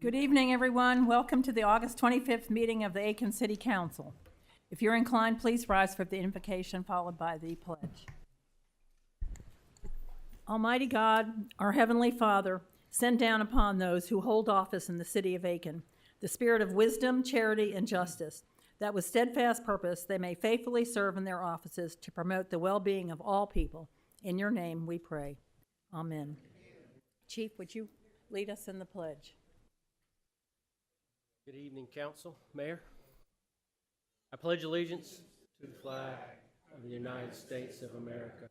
Good evening, everyone. Welcome to the August 25th meeting of the Aiken City Council. If you're inclined, please rise for the invocation followed by the pledge. Almighty God, our Heavenly Father, send down upon those who hold office in the city of Aiken the spirit of wisdom, charity, and justice, that with steadfast purpose they may faithfully serve in their offices to promote the well-being of all people. In your name we pray. Amen. Chief, would you lead us in the pledge? Good evening, Council, Mayor. I pledge allegiance to the flag of the United States of America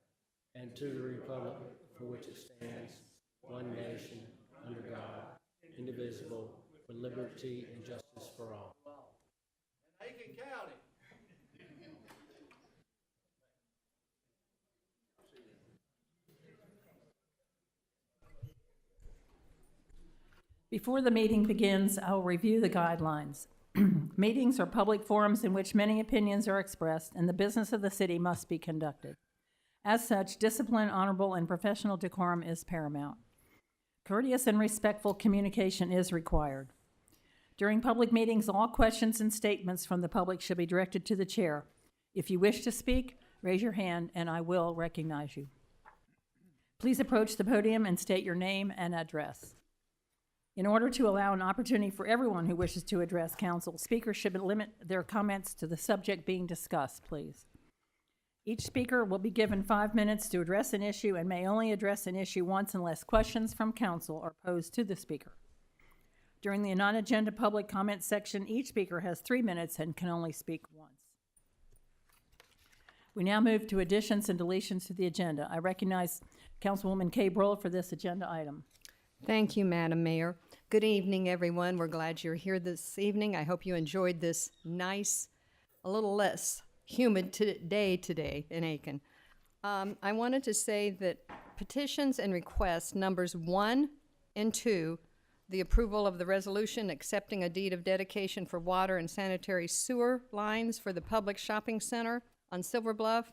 and to the republic for which it stands, one nation, under God, indivisible, with liberty and justice for all. Aiken County. Before the meeting begins, I will review the guidelines. Meetings are public forums in which many opinions are expressed, and the business of the city must be conducted. As such, discipline, honorable, and professional decorum is paramount. Courteous and respectful communication is required. During public meetings, all questions and statements from the public should be directed to the chair. If you wish to speak, raise your hand and I will recognize you. Please approach the podium and state your name and address. In order to allow an opportunity for everyone who wishes to address council, speakers should limit their comments to the subject being discussed, please. Each speaker will be given 5 minutes to address an issue and may only address an issue once unless questions from council are posed to the speaker. During the non-agenda public comment section, each speaker has 3 minutes and can only speak once. We now move to additions and deletions to the agenda. I recognize Councilwoman Kay Brohl for this agenda item. Thank you, Madam Mayor. Good evening, everyone. We're glad you're here this evening. I hope you enjoyed this nice, a little less humid day today in Aiken. I wanted to say that petitions and requests numbers 1 and 2, the approval of the resolution accepting a deed of dedication for water and sanitary sewer lines for the public shopping center on Silver Bluff,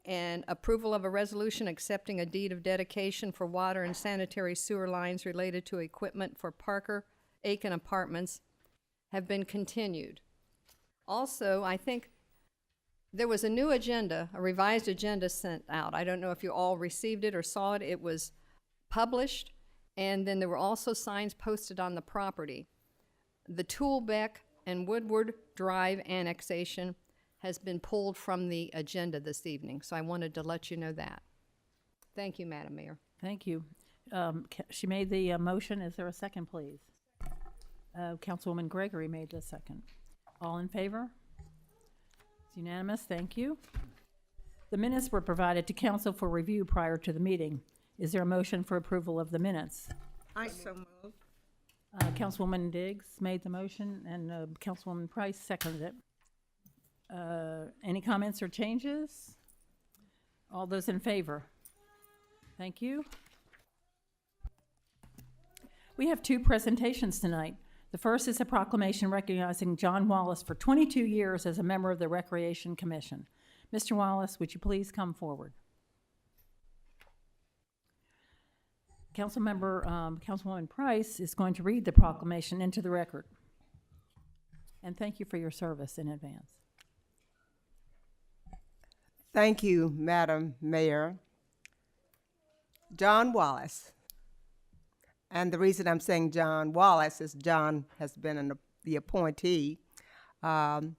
and approval of a resolution accepting a deed of dedication for water and sanitary sewer lines related to equipment for Parker Aiken Apartments have been continued. Also, I think there was a new agenda, a revised agenda sent out. I don't know if you all received it or saw it. It was published, and then there were also signs posted on the property. The Toolbeck and Woodward Drive annexation has been pulled from the agenda this evening, so I wanted to let you know that. Thank you, Madam Mayor. Thank you. She made the motion. Is there a second, please? Councilwoman Gregory made the second. All in favor? It's unanimous. Thank you. The minutes were provided to council for review prior to the meeting. Is there a motion for approval of the minutes? I so move. Councilwoman Diggs made the motion, and Councilwoman Price seconded it. Any comments or changes? All those in favor? Thank you. We have 2 presentations tonight. The first is a proclamation recognizing John Wallace for 22 years as a member of the Recreation Commission. Mr. Wallace, would you please come forward? Councilwoman Price is going to read the proclamation into the record. And thank you for your service in advance. Thank you, Madam Mayor. John Wallace. And the reason I'm saying John Wallace is John has been the appointee for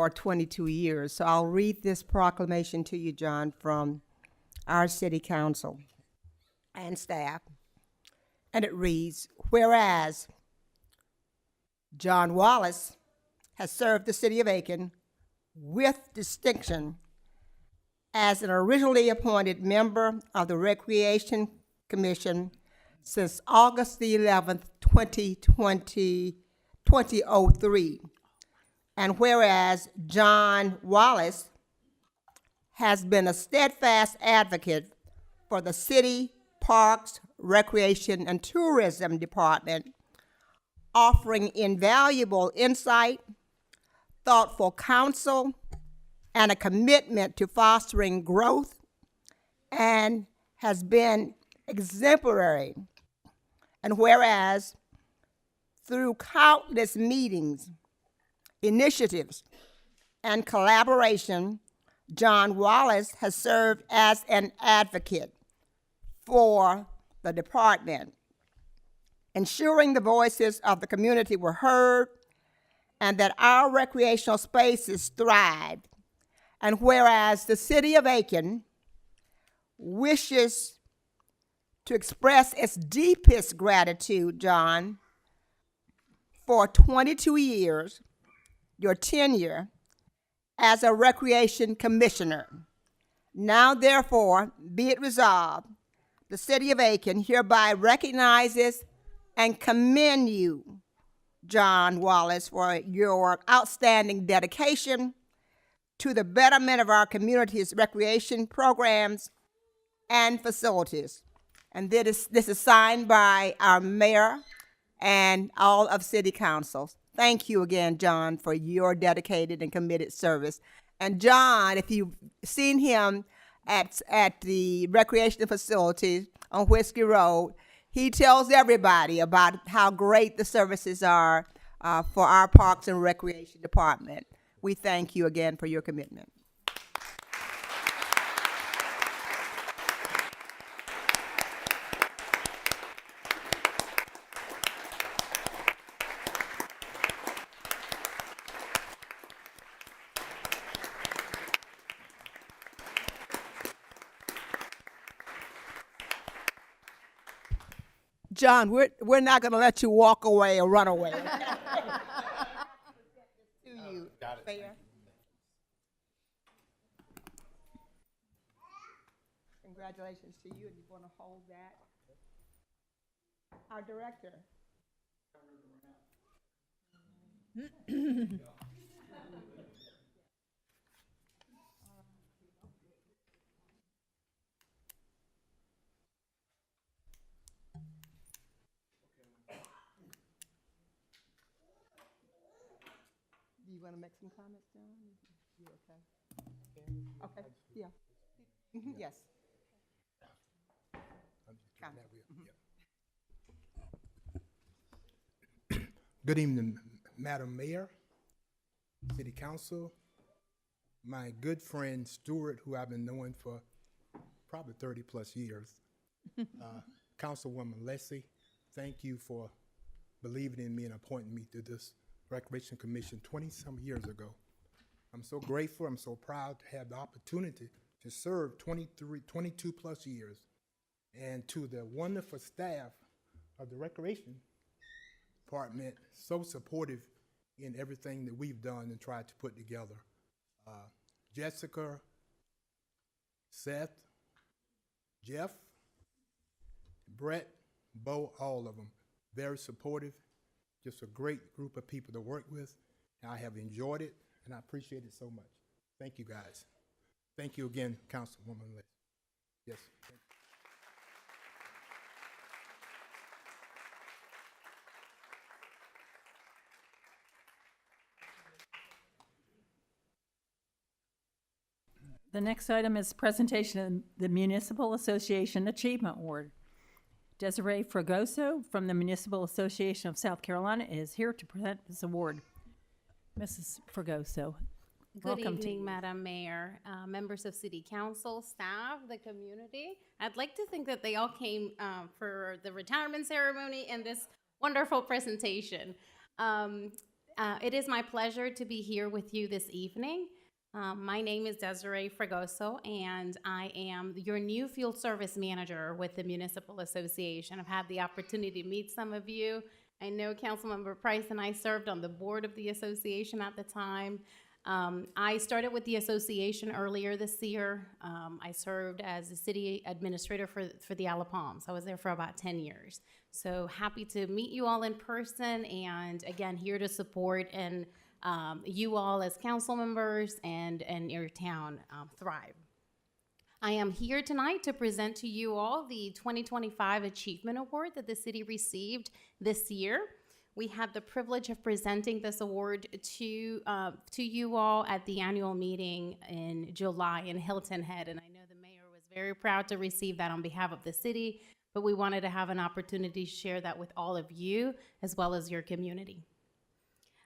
22 years. So I'll read this proclamation to you, John, from our city council and staff. And it reads, whereas John Wallace has served the city of Aiken with distinction as an originally appointed member of the Recreation Commission since August the 11th, 2003. And whereas John Wallace has been a steadfast advocate for the city, parks, recreation, and tourism department, offering invaluable insight, thoughtful counsel, and a commitment to fostering growth, and has been exemplary And whereas through countless meetings, initiatives, and collaboration, John Wallace has served as an advocate for the department, ensuring the voices of the community were heard and that our recreational spaces thrived. And whereas the city of Aiken wishes to express its deepest gratitude, John, for 22 years, your tenure as a recreation commissioner. Now, therefore, be it resolved, the city of Aiken hereby recognizes and commend you, John Wallace, for your outstanding dedication to the betterment of our community's recreation programs and facilities. And this is signed by our mayor and all of city councils. Thank you again, John, for your dedicated and committed service. And John, if you've seen him at the recreation facility on Whiskey Road, he tells everybody about how great the services are for our Parks and Recreation Department. We thank you again for your commitment. John, we're not going to let you walk away or run away. To you. Got it. Fair. Congratulations to you, and you want to hold that. Our director. Do you want to make some comments, John? You okay? Okay, yeah. Yes. Comment. Good evening, Madam Mayor, City Council, my good friend Stuart, who I've been knowing for probably 30-plus years. Councilwoman Leslie, thank you for believing in me and appointing me to this Recreation Commission 20-some years ago. I'm so grateful, I'm so proud to have the opportunity to serve 22-plus years, and to the wonderful staff of the Recreation Department, so supportive in everything that we've done and tried to put together. Jessica, Seth, Jeff, Brett, Bo, all of them, very supportive, just a great group of people to work with. And I have enjoyed it, and I appreciate it so much. Thank you, guys. Thank you again, Councilwoman Liz. Yes. Thank you. The next item is presentation of the Municipal Association Achievement Award. Desiree Fragoso from the Municipal Association of South Carolina is here to present this award. Mrs. Fragoso, Good welcome to evening, you. Madam Mayor, members of City Council, staff, the community. I'd like to think that they all came for the retirement ceremony and this wonderful presentation. It is my pleasure to be here with you this evening. My name is Desiree Fragoso, and I am your new field service manager with the Municipal Association. I've had the opportunity to meet some of you. I know Councilmember Price and I served on the board of the association at the time. I started with the association earlier this year. I served as the city administrator for the Isle of Palms. I was there for about 10 years. So happy to meet you all in person, and again, here to support and you all as council members and your town thrive. I am here tonight to present to you all the 2025 Achievement Award that the city received this year. We had the privilege of presenting this award to you all at the annual meeting in July in Hilton Head, and I know the mayor was very proud to receive that on behalf of the city. but we wanted to have an opportunity to share that with all of you as well as your community.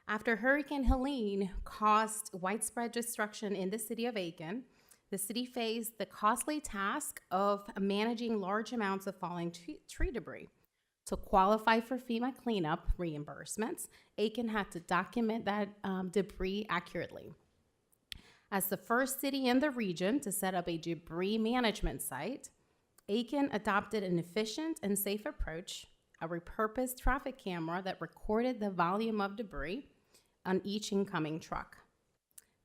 After Hurricane Helene caused widespread destruction in the city of Aiken, the city faced the costly task of managing large amounts of falling tree debris. To qualify for FEMA cleanup reimbursements, Aiken had to document that debris accurately. As the first city in the region to set up a debris management site, Aiken adopted an efficient and safe approach, a repurposed traffic camera that recorded the volume of debris on each incoming truck.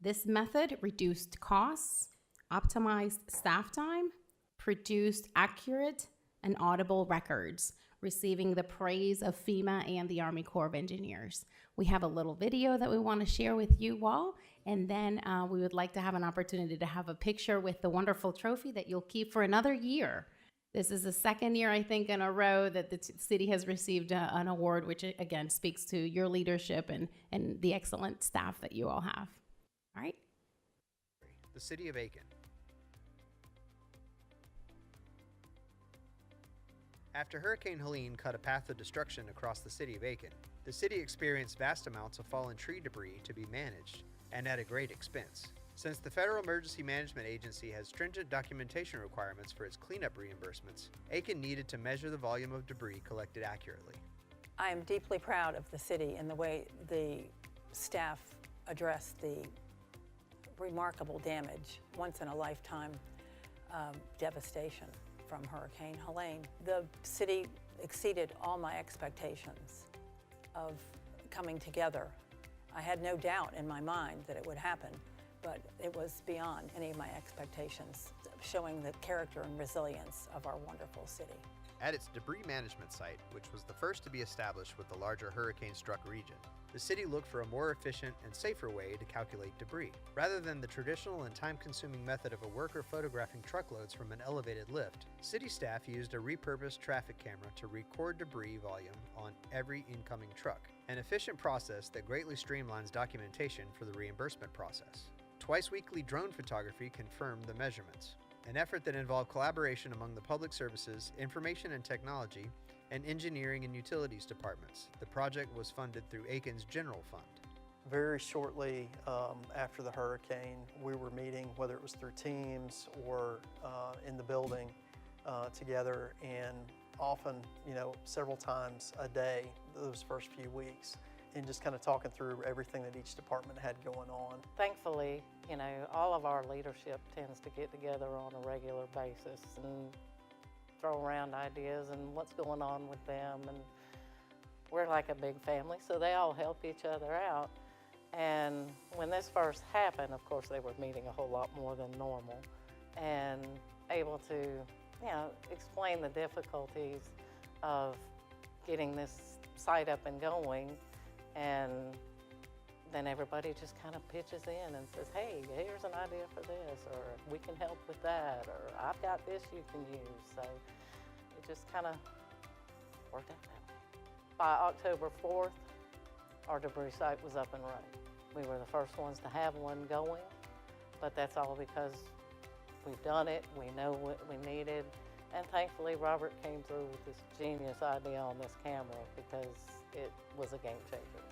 This method reduced costs, optimized staff time, produced accurate and audible records, receiving the praise of FEMA and the Army Corps of Engineers. We have a little video that we want to share with you all, and then we would like to have an opportunity to have a picture with the wonderful trophy that you'll keep for another year. This is the second year, I think, in a row that the city has received an award, which again speaks to your leadership and the excellent staff that you all have. All right? The city of Aiken. After Hurricane Helene cut a path of destruction across the city of Aiken, the city experienced vast amounts of fallen tree debris to be managed, and at a great expense. Since the Federal Emergency Management Agency has stringent documentation requirements for its cleanup reimbursements, Aiken needed to measure the volume of debris collected accurately. I am deeply proud of the city and the way the staff addressed the remarkable damage, once-in-a-lifetime devastation from Hurricane Helene. The city exceeded all my expectations of coming together. I had no doubt in my mind that it would happen, but it was beyond any of my expectations, showing the character and resilience of our wonderful city. At its debris management site, which was the first to be established with the larger hurricane-struck region, the city looked for a more efficient and safer way to calculate debris. Rather than the traditional and time-consuming method of a worker photographing truckloads from an elevated lift, city staff used a repurposed traffic camera to record debris volume on every incoming truck, an efficient process that greatly streamlines documentation for the reimbursement process. Twice-weekly drone photography confirmed the measurements, an effort that involved collaboration among the public services, information and technology, and engineering and utilities departments. The project was funded through Aiken's general fund. Very shortly after the hurricane, we were meeting, whether it was through Teams or in the building together, and often, several times a day those first few weeks, and just kind of talking through everything that each department had going on. Thankfully, all of our leadership tends to get together on a regular basis and throw around ideas and what's going on with them, and we're like a big family, so they all help each other out. And when this first happened, of course, they were meeting a whole lot more than normal and able to, explain the difficulties of getting this site up and going. And then everybody just kind of pitches in and says, hey, here's an idea for this, or we can help with that, or I've got this you can use. So it just kind of worked out that way. By October 4th, our debris site was up and running. We were the first ones to have one going, but that's all because we've done it, we know what we needed, and thankfully Robert came through with this genius idea on this camera because it was a game changer.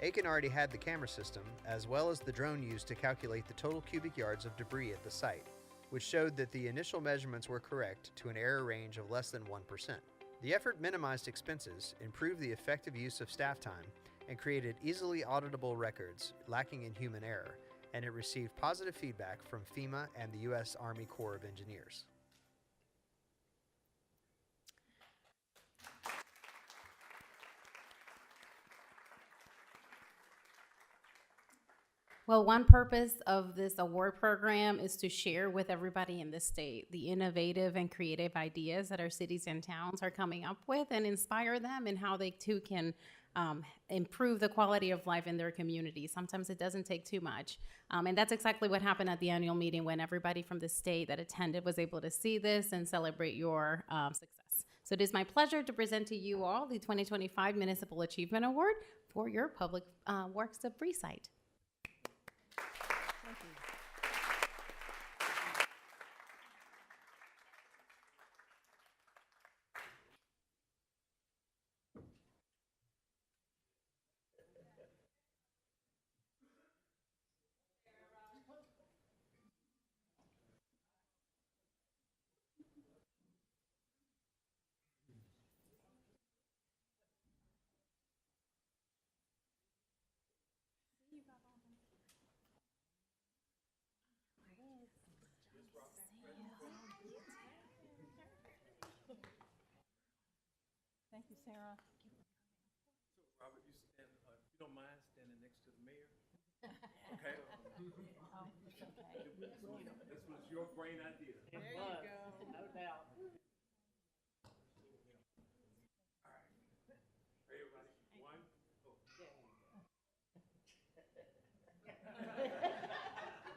Aiken already had the camera system, as well as the drone used to calculate the total cubic yards of debris at the site, which showed that the initial measurements were correct to an error range of less than 1%. The effort minimized expenses, improved the effective use of staff time, and created easily auditable records lacking in human error, and it received positive feedback from FEMA and the U.S. Army Corps of Engineers. Well, one purpose of this award program is to share with everybody in the state the innovative and creative ideas that our cities and towns are coming up with and inspire them in how they too can improve the quality of life in their community. Sometimes it doesn't take too much. And that's exactly what happened at the annual meeting when everybody from the state that attended was able to see this and celebrate your success. So it is my pleasure to present to you all the 2025 Municipal Achievement Award for your Public Works Debris Site. Sarah. Robert, you stand, if you don't mind standing next to the mayor. Okay? Oh, it's okay. This was your brain idea. There you go. No doubt. Everybody, one, oh.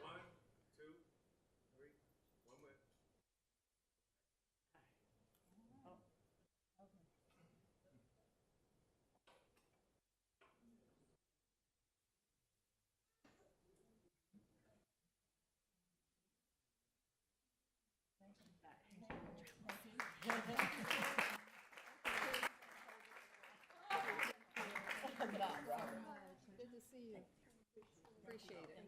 One, two, three, one more. Good to see you. Appreciate it.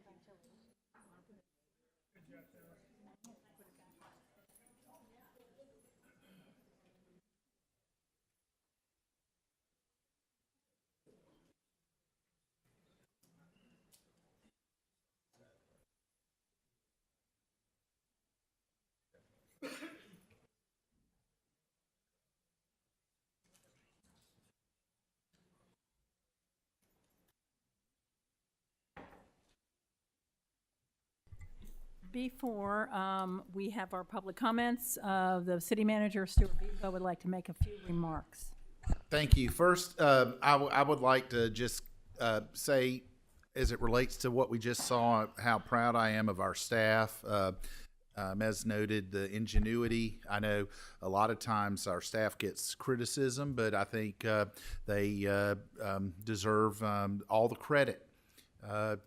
Before we have our public comments, the city manager, Stuart Bevo, would like to make a few remarks. Thank you. First, I would like to just say, as it relates to what we just saw, how proud I am of our staff. As noted, the ingenuity. I know a lot of times our staff gets criticism, but I think they deserve all the credit.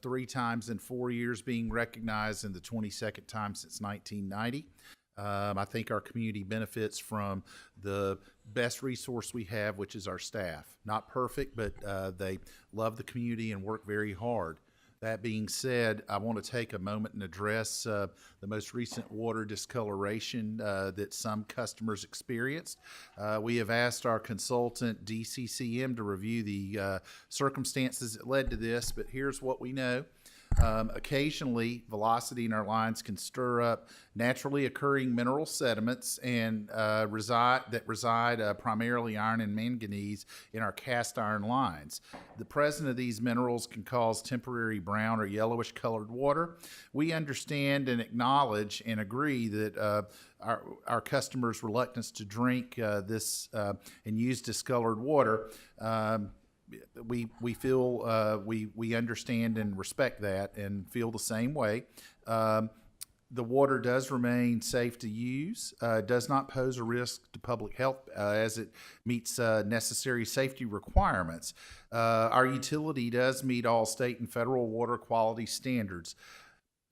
3 times in 4 years being recognized, and the 22nd time since 1990. I think our community benefits from the best resource we have, which is our staff. Not perfect, but they love the community and work very hard. That being said, I want to take a moment and address the most recent water discoloration that some customers experienced. We have asked our consultant, DCCM, to review the circumstances that led to this, but here's what we know. Occasionally, velocity in our lines can stir up naturally occurring mineral sediments and reside primarily iron and manganese in our cast iron lines. The presence of these minerals can cause temporary brown or yellowish colored water. We understand and acknowledge and agree that our customers' reluctance to drink this and use discolored water. We feel we understand and respect that and feel the same way. The water does remain safe to use, does not pose a risk to public health as it meets necessary safety requirements. Our utility does meet all state and federal water quality standards.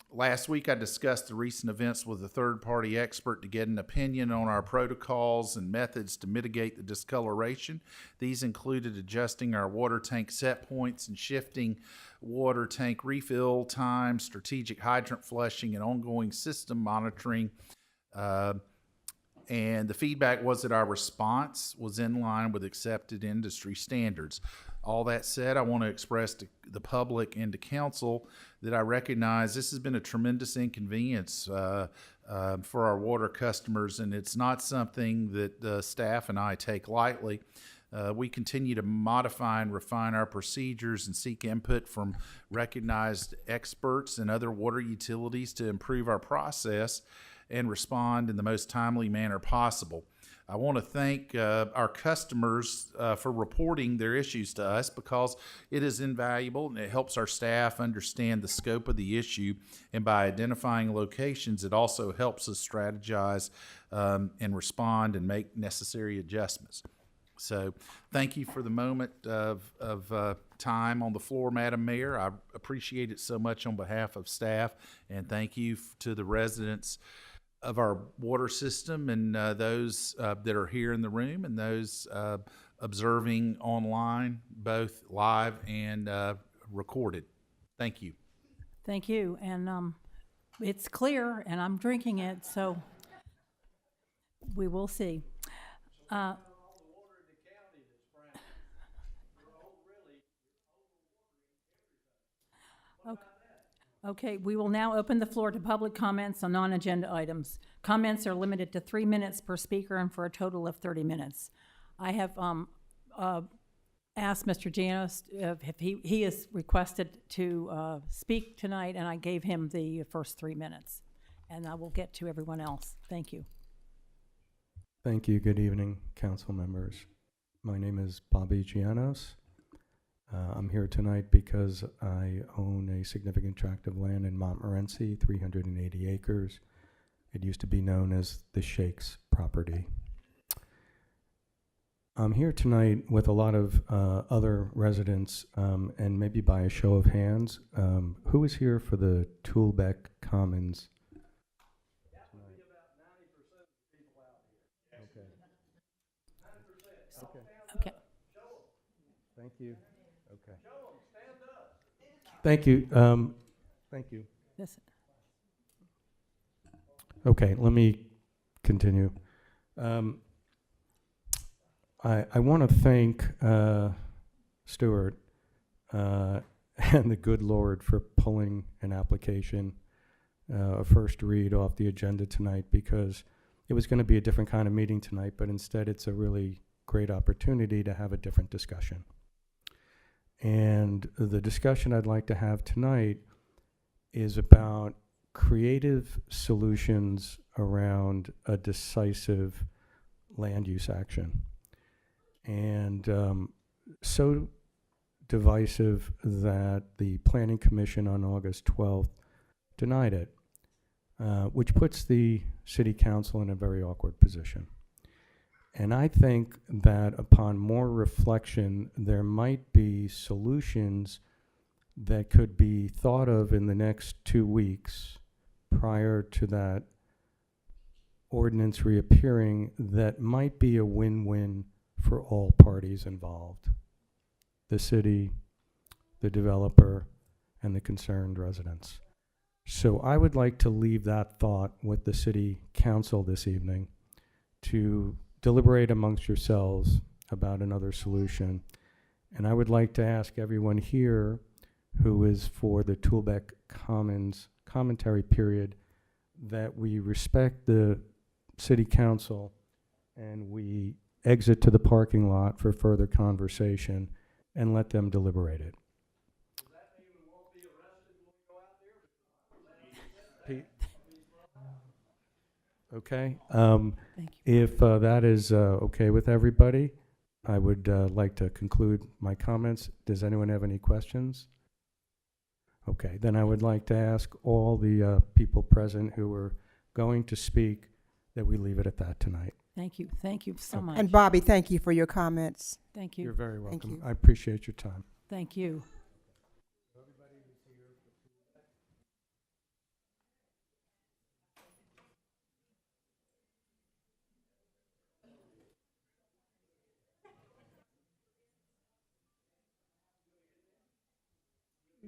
Last week, I discussed the recent events with a third-party expert to get an opinion on our protocols and methods to mitigate the discoloration. These included adjusting our water tank set points and shifting water tank refill time, strategic hydrant flushing, and ongoing system monitoring. And the feedback was that our response was in line with accepted industry standards. All that said, I want to express to the public and to council that I recognize this has been a tremendous inconvenience for our water customers, and it's not something that the staff and I take lightly. We continue to modify and refine our procedures and seek input from recognized experts and other water utilities to improve our process and respond in the most timely manner possible. I want to thank our customers for reporting their issues to us because it is invaluable and it helps our staff understand the scope of the issue. And by identifying locations, it also helps us strategize and respond and make necessary adjustments. So thank you for the moment of time on the floor, Madam Mayor. I appreciate it so much on behalf of staff, and thank you to the residents of our water system and those that are here in the room and those observing online, both live and recorded. Thank you. Thank you. And it's clear, and I'm drinking it, so we will see. Okay, we will now open the floor to public comments on non-agenda items. Comments are limited to 3 minutes per speaker and for a total of 30 minutes. I have ask Mr. Janos if he is requested to speak tonight, and I gave him the first 3 minutes. And I will get to everyone else. Thank you. Thank you. Good evening, council members. My name is Bobby Gianos. I'm here tonight because I own a significant tract of land in Montmorency, 380 acres. It used to be known as the Shakes property. I'm here tonight with a lot of other residents, and maybe by a show of hands, who is here for the Toolbeck Commons? Okay. Thank you. Okay. Thank you. Thank you. This, Okay, let me continue. I want to thank Stuart and the good Lord for pulling an application, a first read off the agenda tonight, because it was going to be a different kind of meeting tonight, but instead it's a really great opportunity to have a different discussion. And the discussion I'd like to have tonight is about creative solutions around a decisive land use action. And so divisive that the Planning Commission on August 12th denied it, which puts the City Council in a very awkward position. And I think that upon more reflection, there might be solutions that could be thought of in the next 2 weeks prior to that ordinance reappearing that might be a win-win for all parties involved: the city, the developer, and the concerned residents. So I would like to leave that thought with the City Council this evening to deliberate amongst yourselves about another solution. And I would like to ask everyone here who is for the Toolbeck Commons commentary period that we respect the City Council and we exit to the parking lot for further conversation and let them deliberate it. Okay. thank you. If that is okay with everybody, I would like to conclude my comments. Does anyone have any questions? Okay, then I would like to ask all the people present who are going to speak that we leave it at that tonight. Thank you. Thank you so much. And Bobby, thank you for your comments. Thank You're you. very Thank welcome. you. I appreciate your time. Thank you.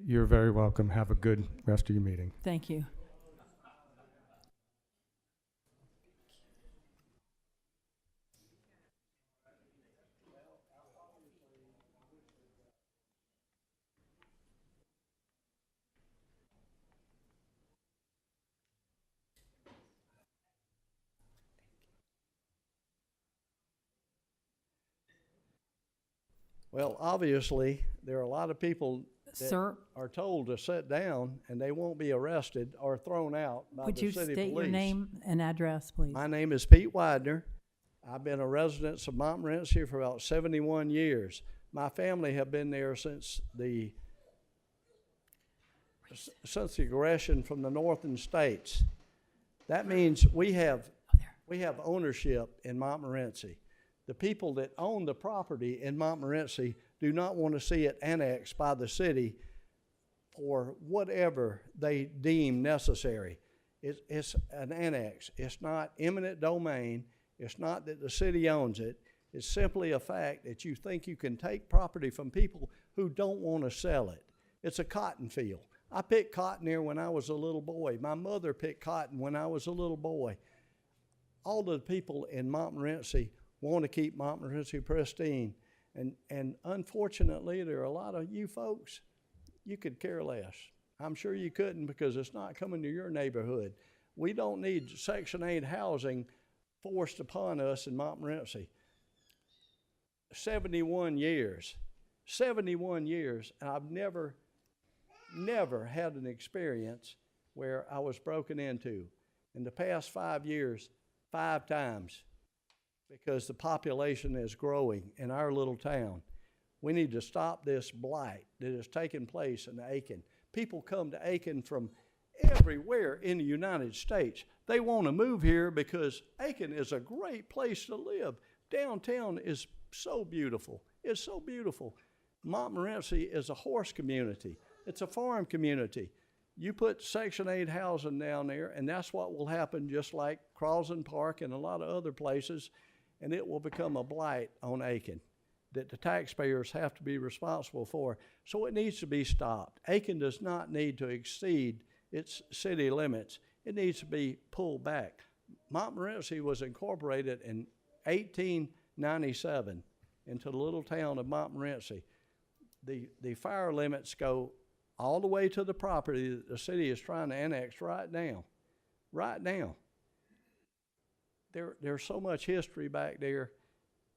You're very welcome. Have a good rest of your meeting. Thank you. Well, obviously, there are a lot of people that Sir, are told to sit down and they won't be arrested or thrown out by would the you city state police. your name and address, please? My name is Pete Widener. I've been a resident of Montmorency for about 71 years. My family have been there since the aggression from the northern states. That means we have ownership in Montmorency. The people that own the property in Montmorency do not want to see it annexed by the city for whatever they deem necessary. It's an annex. It's not eminent domain. It's not that the city owns it. It's simply a fact that you think you can take property from people who don't want to sell it. It's a cotton field. I picked cotton here when I was a little boy. My mother picked cotton when I was a little boy. All the people in Montmorency want to keep Montmorency pristine. And unfortunately, there are a lot of you folks, you could care less. I'm sure you couldn't because it's not coming to your neighborhood. We don't need Section 8 housing forced upon us in Montmorency. 71 years. 71 years, and I've never had an experience where I was broken into. In the past 5 years, 5 times, because the population is growing in our little town. We need to stop this blight that is taking place in Aiken. People come to Aiken from everywhere in the United States. They want to move here because Aiken is a great place to live. Downtown is so beautiful. It's so beautiful. Montmorency is a horse community. It's a farm community. You put Section 8 housing down there, and that's what will happen, just like Crosland Park and a lot of other places, and it will become a blight on Aiken that the taxpayers have to be responsible for. So it needs to be stopped. Aiken does not need to exceed its city limits. It needs to be pulled back. Montmorency was incorporated in 1897 into the little town of Montmorency. The fire limits go all the way to the property that the city is trying to annex right now. Right now. There's so much history back there,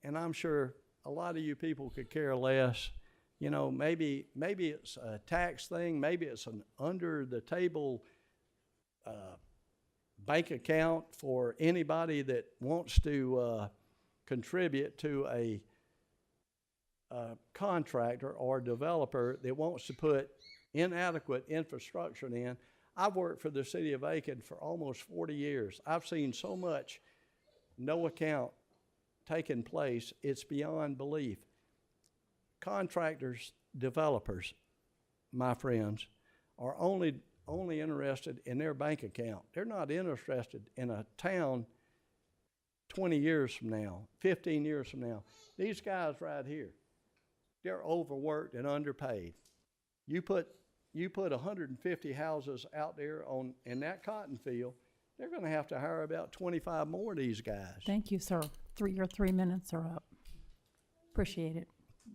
and I'm sure a lot of you people could care less. You know, maybe it's a tax thing, maybe it's an under-the-table bank account for anybody that wants to contribute to a contractor or developer that wants to put inadequate infrastructure in. I've worked for the city of Aiken for almost 40 years. I've seen so much no account taking place, it's beyond belief. Contractors, developers, my friends, are only interested in their bank account. They're not interested in a town 20 years from now, 15 years from now. These guys right here, they're overworked and underpaid. You put 150 houses out there in that cotton field, they're going to have to hire about 25 more of these guys. Thank you, sir. Your 3 minutes are up. Appreciate it.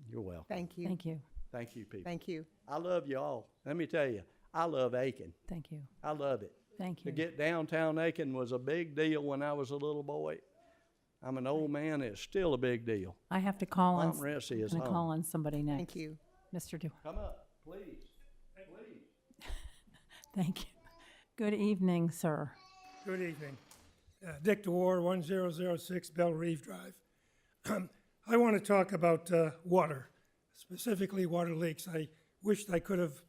You're welcome. Thank you. Thank you. Thank you, people. Thank you. I love you all. Let me tell you, I love Aiken. Thank you. I love it. Thank To you. get downtown Aiken was a big deal when I was a little boy. I'm an old man. It's still a big deal. I have to call on. Montmorency is I'm gonna home. call on somebody next. Thank you. Mr. Du. Come up, please. Please. Thank you. Good evening, sir. Good evening. Dick DeWar, 1006 Bell Reeve Drive. I want to talk about water, specifically water leaks. I wished I could have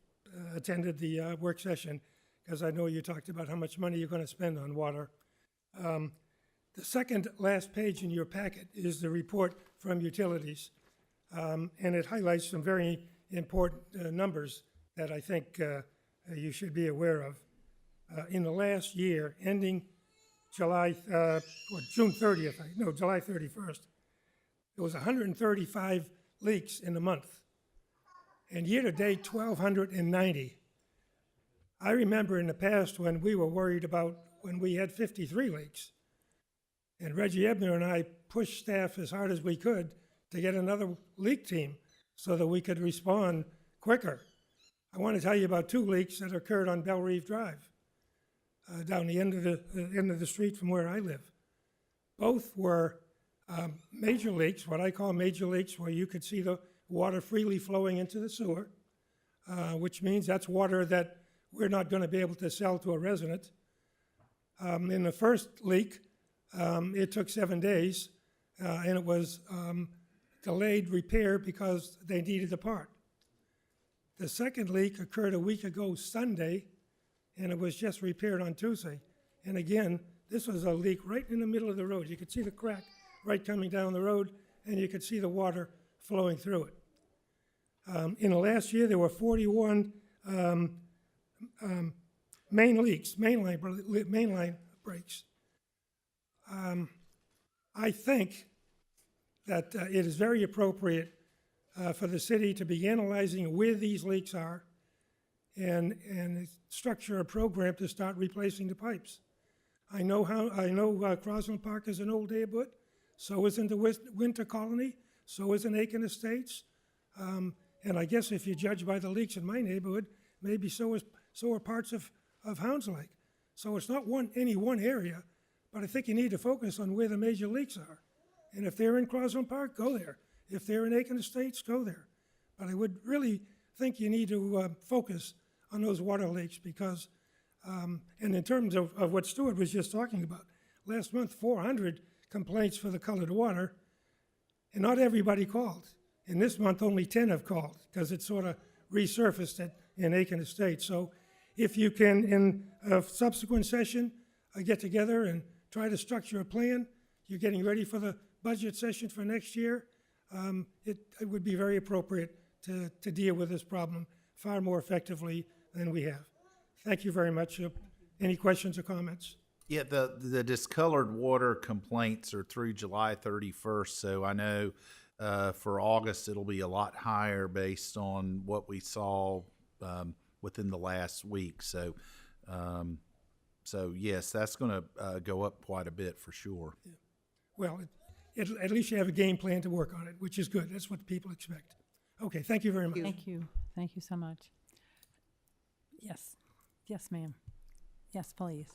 attended the work session because I know you talked about how much money you're going to spend on water. The second last page in your packet is the report from utilities, and it highlights some very important numbers that I think you should be aware of. In the last year, ending July 31st, there was 135 leaks in a month, and year-to-date, 1,290. I remember in the past when we were worried about when we had 53 leaks, and Reggie Ebner and I pushed staff as hard as we could to get another leak team so that we could respond quicker. I want to tell you about 2 leaks that occurred on Bell Reeve Drive, down the end of the street from where I live. Both were major leaks, what I call major leaks, where you could see the water freely flowing into the sewer, which means that's water that we're not going to be able to sell to a resident. In the first leak, it took 7 days, and it was delayed repair because they needed the part. The second leak occurred a week ago Sunday, and it was just repaired on Tuesday. And again, this was a leak right in the middle of the road. You could see the crack right coming down the road, and you could see the water flowing through it. In the last year, there were 41 mainline breaks. I think that it is very appropriate for the city to be analyzing where these leaks are and structure a program to start replacing the pipes. I know Crosland Park is an old neighborhood, so isn't the Winter Colony, so isn't Aiken Estates, and I guess if you judge by the leaks in my neighborhood, maybe so are parts of Hounds Lake. So it's not any one area, but I think you need to focus on where the major leaks are. And if they're in Crosland Park, go there. If they're in Aiken Estates, go there. But I would really think you need to focus on those water leaks because, and in terms of what Stuart was just talking about, last month 400 complaints for the colored water, and not everybody called. And this month only 10 have called because it sort of resurfaced in Aiken Estates. So if you can, in a subsequent session, get together and try to structure a plan, you're getting ready for the budget session for next year, it would be very appropriate to deal with this problem far more effectively than we have. Thank you very much. Any questions or comments? Yeah, the discolored water complaints are through July 31st, so I know for August it'll be a lot higher based on what we saw within the last week. So, so yes, that's going to go up quite a bit for sure. Yeah. Well, at least you have a game plan to work on it, which is good. That's what people expect. Okay, thank you very much. Thank you. Thank you so much. Yes. Yes, ma'am. Yes, please.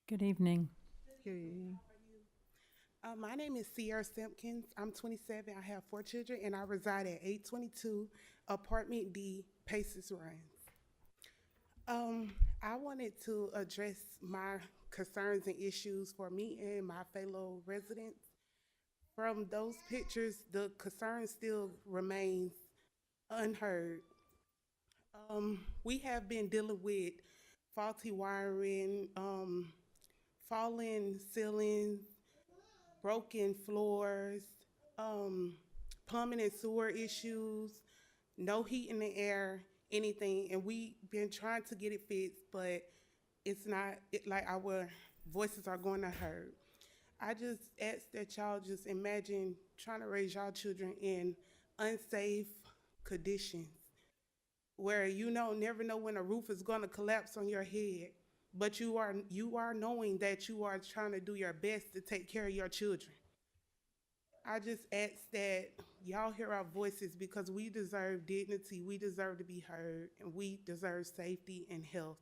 Good evening. My name is Sierra Simpkins. I'm 27. I have 4 children, and I reside at 822 Apartment D, Paces Runs. I wanted to address my concerns and issues for me and my fellow residents. From those pictures, the concern still remains unheard. We have been dealing with faulty wiring, falling ceilings, broken floors, plumbing and sewer issues, no heat in the air, anything. And we've been trying to get it fixed, but it's not like our voices are going to hurt. I just ask that y'all just imagine trying to raise y'all children in unsafe conditions where you never know when a roof is going to collapse on your head, but you are knowing that you are trying to do your best to take care of your children. I just ask that y'all hear our voices because we deserve dignity, we deserve to be heard, and we deserve safety and health.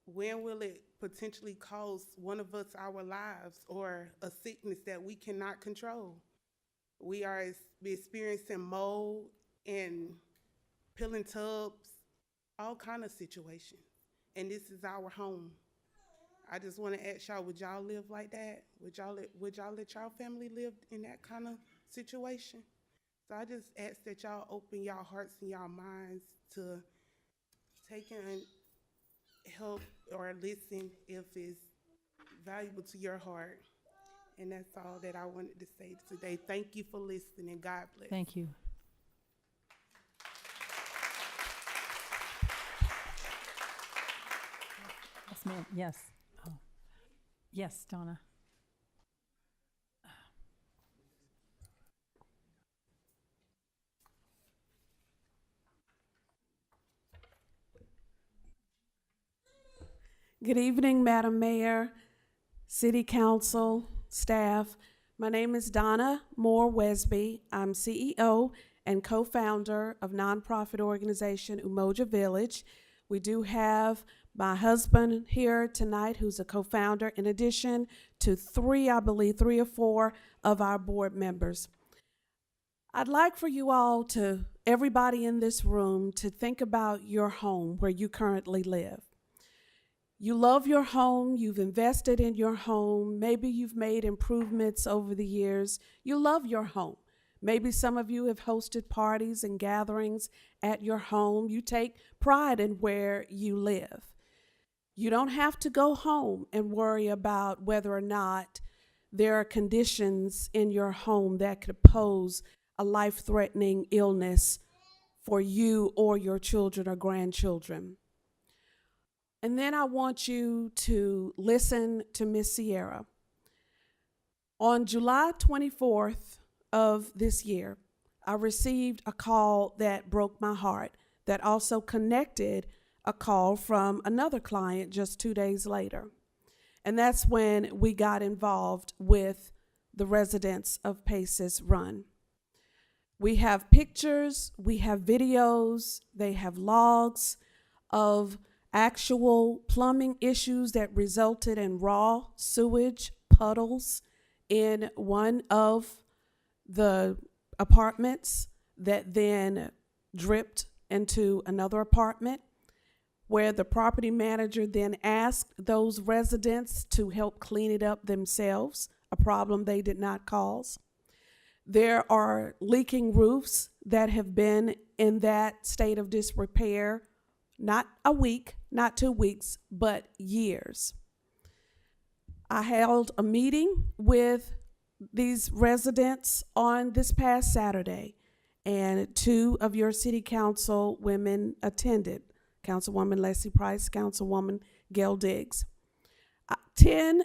When will it potentially cost one of us our lives or a sickness that we cannot control? We are experiencing mold and peeling tubs, all kind of situations, and this is our home. I just want to ask y'all, would y'all live like that? Would y'all let y'all family live in that kind of situation? So I just ask that y'all open y'all hearts and y'all minds to take in help or listen if it's valuable to your heart. And that's all that I wanted to say today. Thank you for listening. God bless. Thank you. Yes, ma'am. Yes. Oh. Yes, Donna. Good evening, Madam Mayor, City Council, staff. My name is Donna Moore Wesby. I'm CEO and co-founder of nonprofit organization Umoja Village. We do have my husband here tonight, who's a co-founder, in addition to three or four of our board members. I'd like for you all to, everybody in this room, to think about your home where you currently live. You love your home, you've invested in your home, maybe you've made improvements over the years. You love your home. Maybe some of you have hosted parties and gatherings at your home. You take pride in where you live. You don't have to go home and worry about whether or not there are conditions in your home that could pose a life-threatening illness for you or your children or grandchildren. And then I want you to listen to Miss Sierra. On July 24th of this year, I received a call that broke my heart that also connected a call from another client just 2 days later. And that's when we got involved with the residents of Paces Run. We have pictures, we have videos, they have logs of actual plumbing issues that resulted in raw sewage puddles in one of the apartments that then dripped into another apartment, where the property manager then asked those residents to help clean it up themselves, a problem they did not cause. There are leaking roofs that have been in that state of disrepair, not a week, not 2 weeks, but years. I held a meeting with these residents on this past Saturday, and 2 of your city council women attended, Councilwoman Leslie Price, Councilwoman Gail Diggs. 5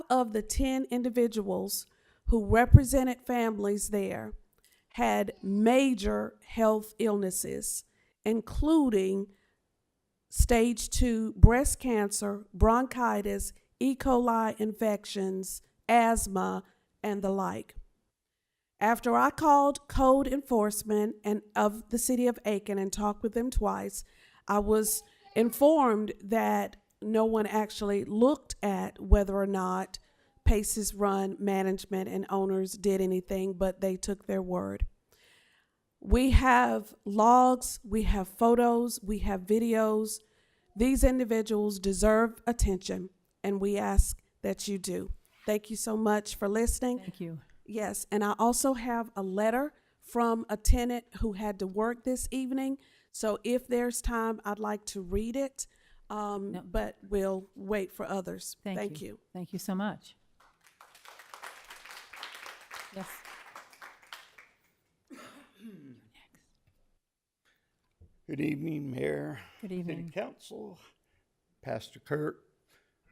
of the 10 individuals who represented families there had major health illnesses, including stage 2 breast cancer, bronchitis, E. coli infections, asthma, and the like. After I called code enforcement and of the city of Aiken and talked with them twice, I was informed that no one actually looked at whether or not Paces Run management and owners did anything, but they took their word. We have logs, we have photos, we have videos. These individuals deserve attention, and we ask that you do. Thank you so much for listening. Thank you. Yes, and I also have a letter from a tenant who had to work this evening. So if there's time, I'd like to read it, but we'll wait for others. Thank you. Thank you so much. Yes. Good evening, Mayor. Good evening. City Council, Pastor Kurt,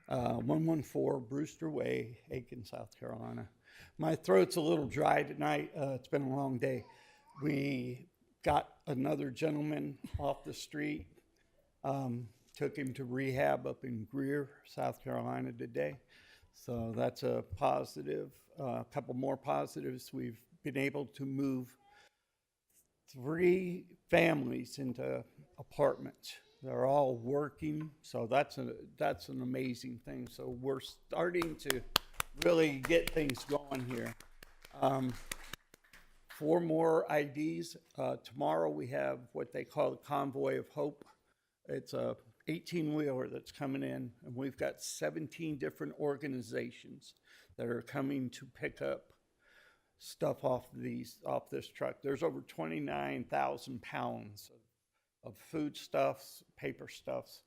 114 Brewster Way, Aiken, South Carolina. My throat's a little dry tonight. It's been a long day. We got another gentleman off the street, took him to rehab up in Greer, South Carolina today. So that's a positive. A couple more positives. We've been able to move 3 families into apartments. They're all working, so that's an amazing thing. So we're starting to really get things going here. 4 more IDs. Tomorrow we have what they call the Convoy of Hope. It's a 18-wheeler that's coming in, and we've got 17 different organizations that are coming to pick up stuff off this truck. There's over 29,000 pounds of foodstuffs, paper stuffs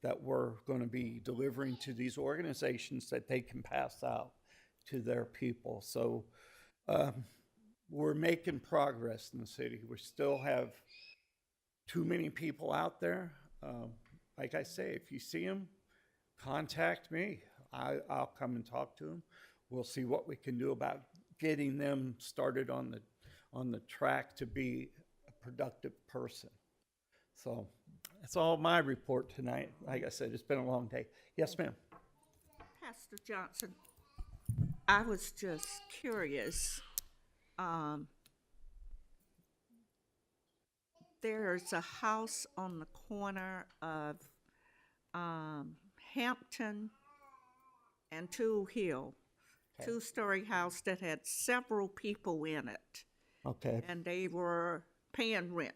that we're going to be delivering to these organizations that they can pass out to their people. So we're making progress in the city. We still have too many people out there. Like I say, if you see them, contact me. I'll come and talk to them. We'll see what we can do about getting them started on the track to be a productive person. So that's all my report tonight. Like I said, it's been a long day. Yes, ma'am. Pastor Johnson, I was just curious. There's a house on the corner of Hampton and Tool Hill, okay. 2-story house that had several people in it. Okay. And they were paying rent.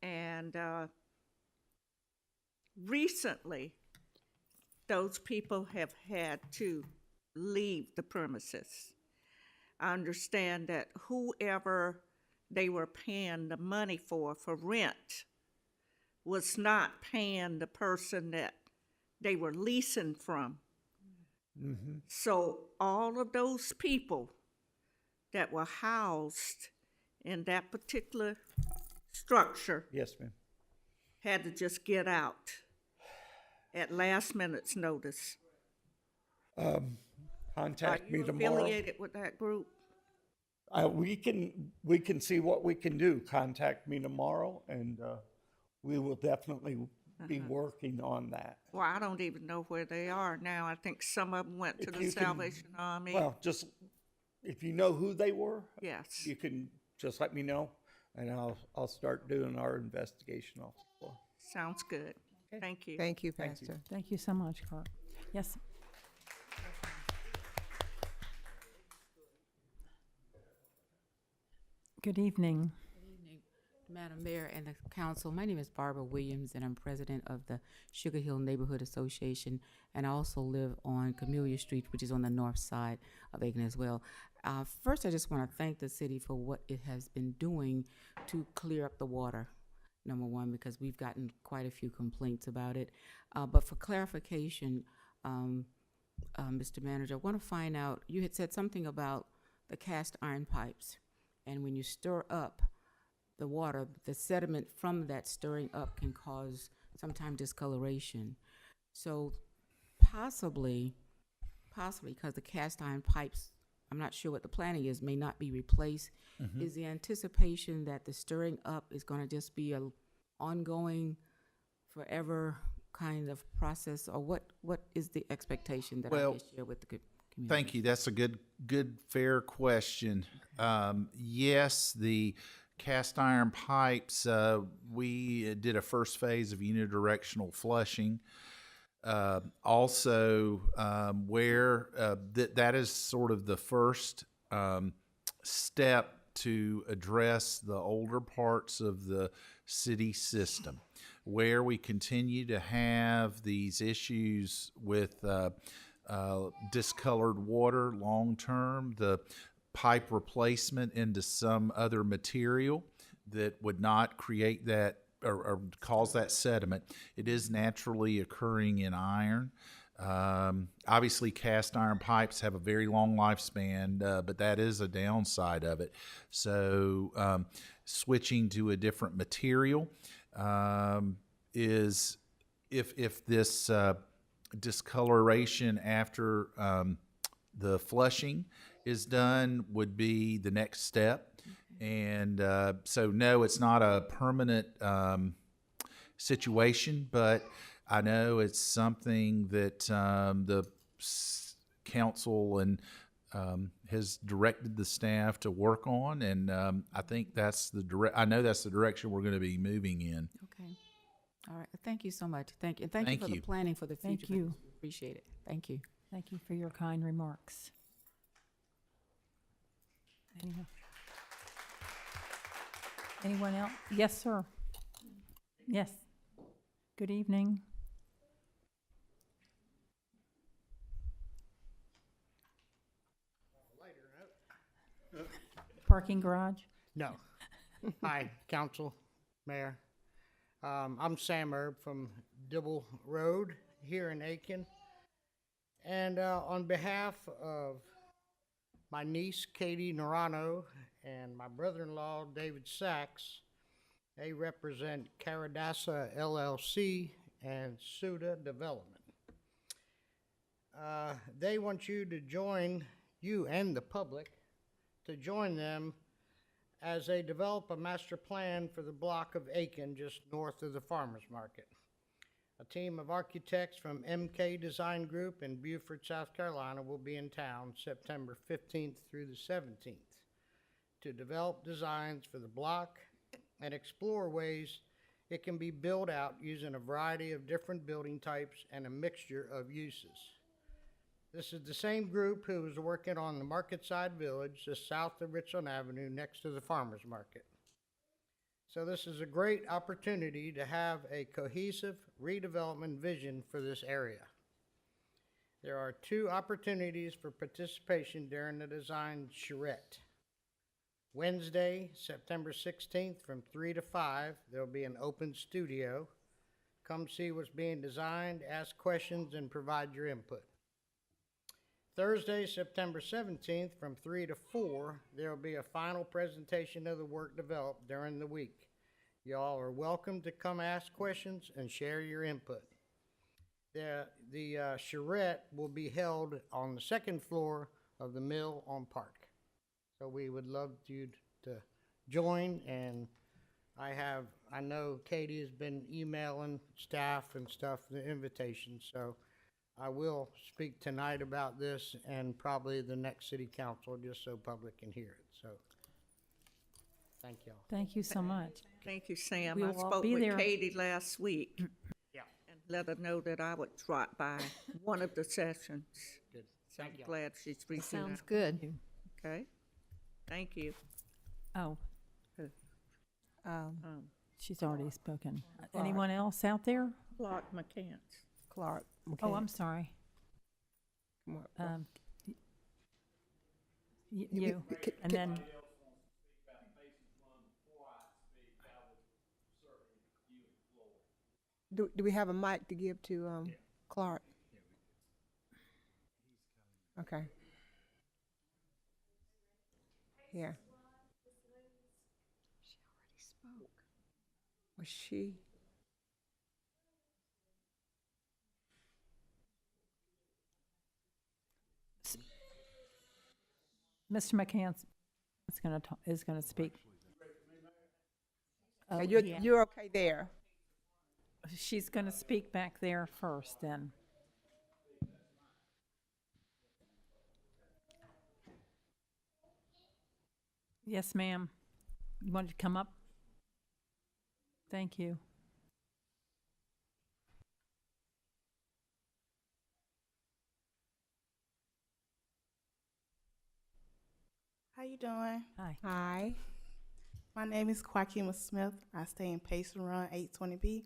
And recently, those people have had to leave the premises. I understand that whoever they were paying the money for rent was not paying the person that they were leasing from. Mm-hmm. So all of those people that were housed in that particular structure, yes, ma'am, had to just get out at last minute's notice. Contact me tomorrow. Are you affiliated with that group? We can see what we can do. Contact me tomorrow, and we will definitely be working on that. Well, I don't even know where they are now. I think some of them went to If the you can- Salvation Army. Well, just, if you know who they were, Yes. you can just let me know, and I'll start doing our investigation also. Sounds good. Thank you. Thank you, Thank you. Pastor. Thank you so much, Kurt. Yes. Good evening. Good evening, Madam Mayor and the council. My name is Barbara Williams, and I'm president of the Sugar Hill Neighborhood Association, and I also live on Camellia Street, which is on the north side of Aiken as well. First, I just want to thank the city for what it has been doing to clear up the water, number one, because we've gotten quite a few complaints about it. But for clarification, Mr. Manager, I want to find out, you had said something about the cast iron pipes, and when you stir up the water, the sediment from that stirring up can cause sometimes discoloration. So possibly, because the cast iron pipes, I'm not sure what the planning is, may not be replaced. Mhm. Is the anticipation that the stirring up is going to just be a ongoing, forever kind of process, or what is the expectation that I Well, can share with the community? Thank you. That's a good, fair question. Yes, the cast iron pipes, we did a first phase of unidirectional flushing. Also, where that is sort of the first step to address the older parts of the city system, where we continue to have these issues with discolored water long term, the pipe replacement into some other material that would not create that or cause that sediment. It is naturally occurring in iron. Obviously, cast iron pipes have a very long lifespan, but that is a downside of it. So, switching to a different material is, if this discoloration after the flushing is done, would be the next step. And so, no, it's not a permanent situation, but I know it's something that the council and has directed the staff to work on, and I think that's I know that's the direction we're going to be moving in. Okay. All right. Thank you so much. Thank you. And thank you for the planning for the future. Thank you. Appreciate it. Thank you. Thank you for your kind remarks. Anyone else? Yes, sir. Yes. Good evening. Parking garage? No. Hi, council, mayor. I'm Sam Erb from Dibble Road here in Aiken. And on behalf of my niece, Katie Norano, and my brother-in-law, David Sachs, they represent Caradasa LLC and Suda Development. They want you to join, you and the public, to join them as they develop a master plan for the block of Aiken just north of the farmers market. A team of architects from MK Design Group in Beaufort, South Carolina will be in town September 15th through the 17th to develop designs for the block and explore ways it can be built out using a variety of different building types and a mixture of uses. This is the same group who is working on the Marketside Village, just south of Richland Avenue, next to the farmers market. So this is a great opportunity to have a cohesive redevelopment vision for this area. There are 2 opportunities for participation during the design charrette. Wednesday, September 16th from 3 to 5, there'll be an open studio. Come see what's being designed, ask questions, and provide your input. Thursday, September 17th from 3 to 4, there will be a final presentation of the work developed during the week. Y'all are welcome to come ask questions and share your input. The charrette will be held on the 2nd floor of the Mill on Park. So we would love you to join, and I have I know Katie has been emailing staff and stuff, the invitation, so I will speak tonight about this and probably the next city council, just so public can hear it, so. Thank y'all. Thank you so much. Thank you, Sam. We I will all spoke be with there. Katie last week. Yeah. And let her know that I would drop by one of the sessions. Good. So I'm Thank y'all. glad she's reaching Sounds out. good. Okay. Thank you. Oh, Um, she's already spoken. Clark. Anyone else out there? Clark McCants. Clark. Oh, I'm sorry. Come on. You, and then, Do we have a mic to give to Clark? Okay. Yeah. She already spoke. Was she? Mr. McCants is gonna speak. Oh, You're okay there. She's gonna speak back there first then. Yes, ma'am. You wanted to come up? Thank you. How you doing? Hi. Hi. My name is Joaquima Smith. I stay in Payson Run 820B,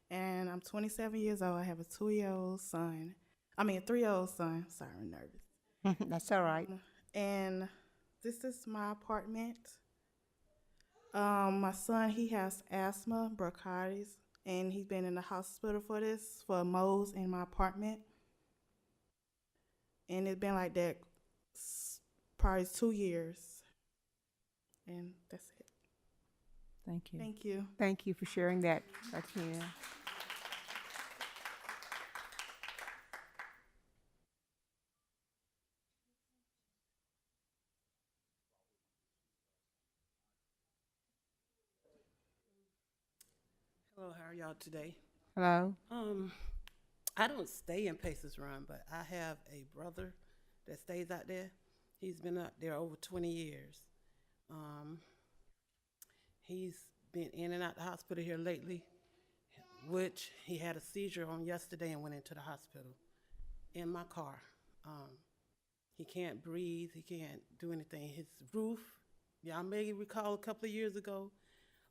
and I'm 27 years old. I have a 3-year-old son. Sorry, I'm nervous. That's all right. And this is my apartment. My son, he has asthma, bronchitis, and he's been in the hospital for moles in my apartment. And it's been like that probably 2 years. And that's it. Thank you. Thank you. Thank you for sharing that, Martina. Hello, how are y'all today? Hello. I don't stay in Pacers Run, but I have a brother that stays out there. He's been out there over 20 years. He's been in and out the hospital here lately, which he had a seizure on yesterday and went into the hospital in my car. He can't breathe. He can't do anything. His roof, y'all may recall a couple of years ago,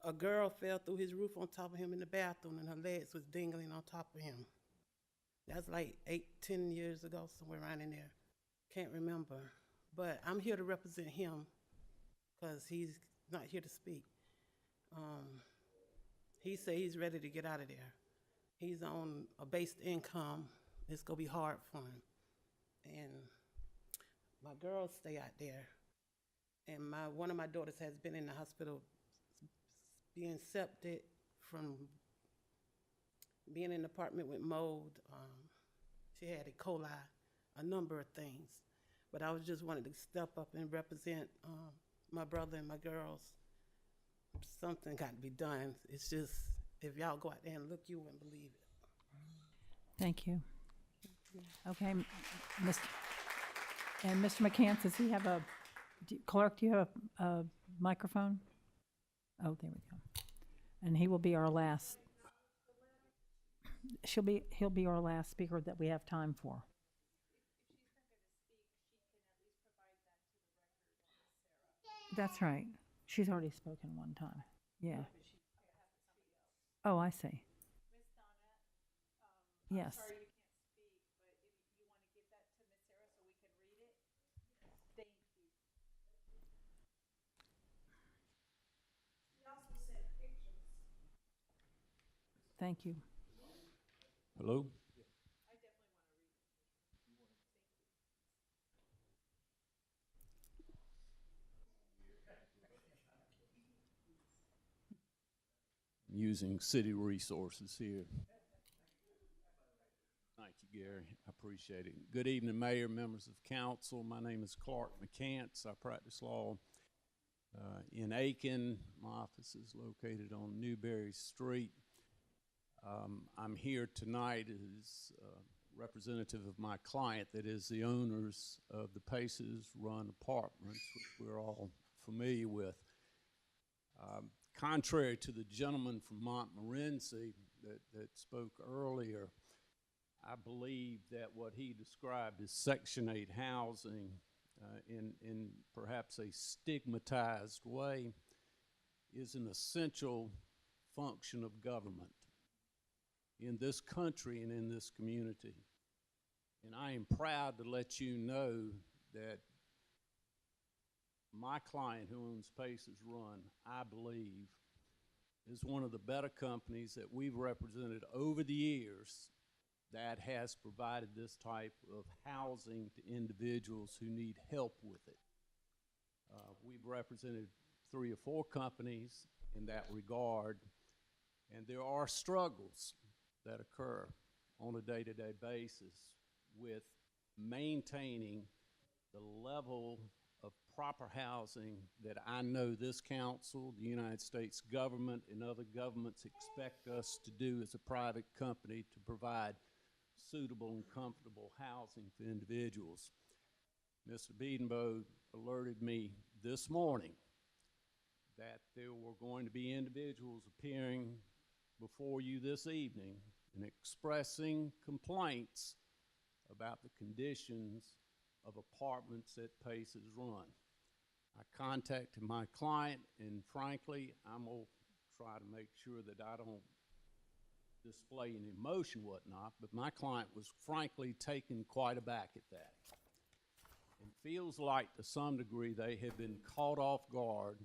a girl fell through his roof on top of him in the bathroom and her legs was dangling on top of him. That's like 8-10 years ago, somewhere around in there. Can't remember. But I'm here to represent him because he's not here to speak. He said he's ready to get out of there. He's on a based income. It's going to be hard for him. And my girls stay out there. And one of my daughters has been in the hospital being septic from being in an apartment with mold. She had E. coli, a number of things. But I was just wanted to step up and represent my brother and my girls. Something got to be done. It's just, if y'all go out there and look, you wouldn't believe it. Thank you. Okay, and Mr. McCants, does he have Clerk, do you have a microphone? Oh, there we go. And he will be our last. He'll be our last speaker that we have time for. That's right. She's already spoken one time. Yeah. Oh, I see. Yes. Thank you. Hello? Using city resources here. Thank you, Gary. I appreciate it. Good evening, Mayor, members of council. My name is Clark McCants. I practice law in Aiken. My office is located on Newberry Street. I'm here tonight as representative of my client, that is the owners of the Paces Run Apartments, which we're all familiar with. Contrary to the gentleman from Montmorency that spoke earlier, I believe that what he described as Section 8 housing in perhaps a stigmatized way is an essential function of government in this country and in this community. And I am proud to let you know that my client who owns Paces Run, I believe, is one of the better companies that we've represented over the years that has provided this type of housing to individuals who need help with it. We've represented 3 or 4 companies in that regard, and there are struggles that occur on a day-to-day basis with maintaining the level of proper housing that I know this council, the United States government, and other governments expect us to do as a private company to provide suitable and comfortable housing for individuals. Mr. Biedenbow alerted me this morning that there were going to be individuals appearing before you this evening and expressing complaints about the conditions of apartments at Paces Run. I contacted my client, and frankly, I'm going to try to make sure that I don't display an emotion, whatnot, but my client was frankly taken quite aback at that. And feels like to some degree they have been caught off guard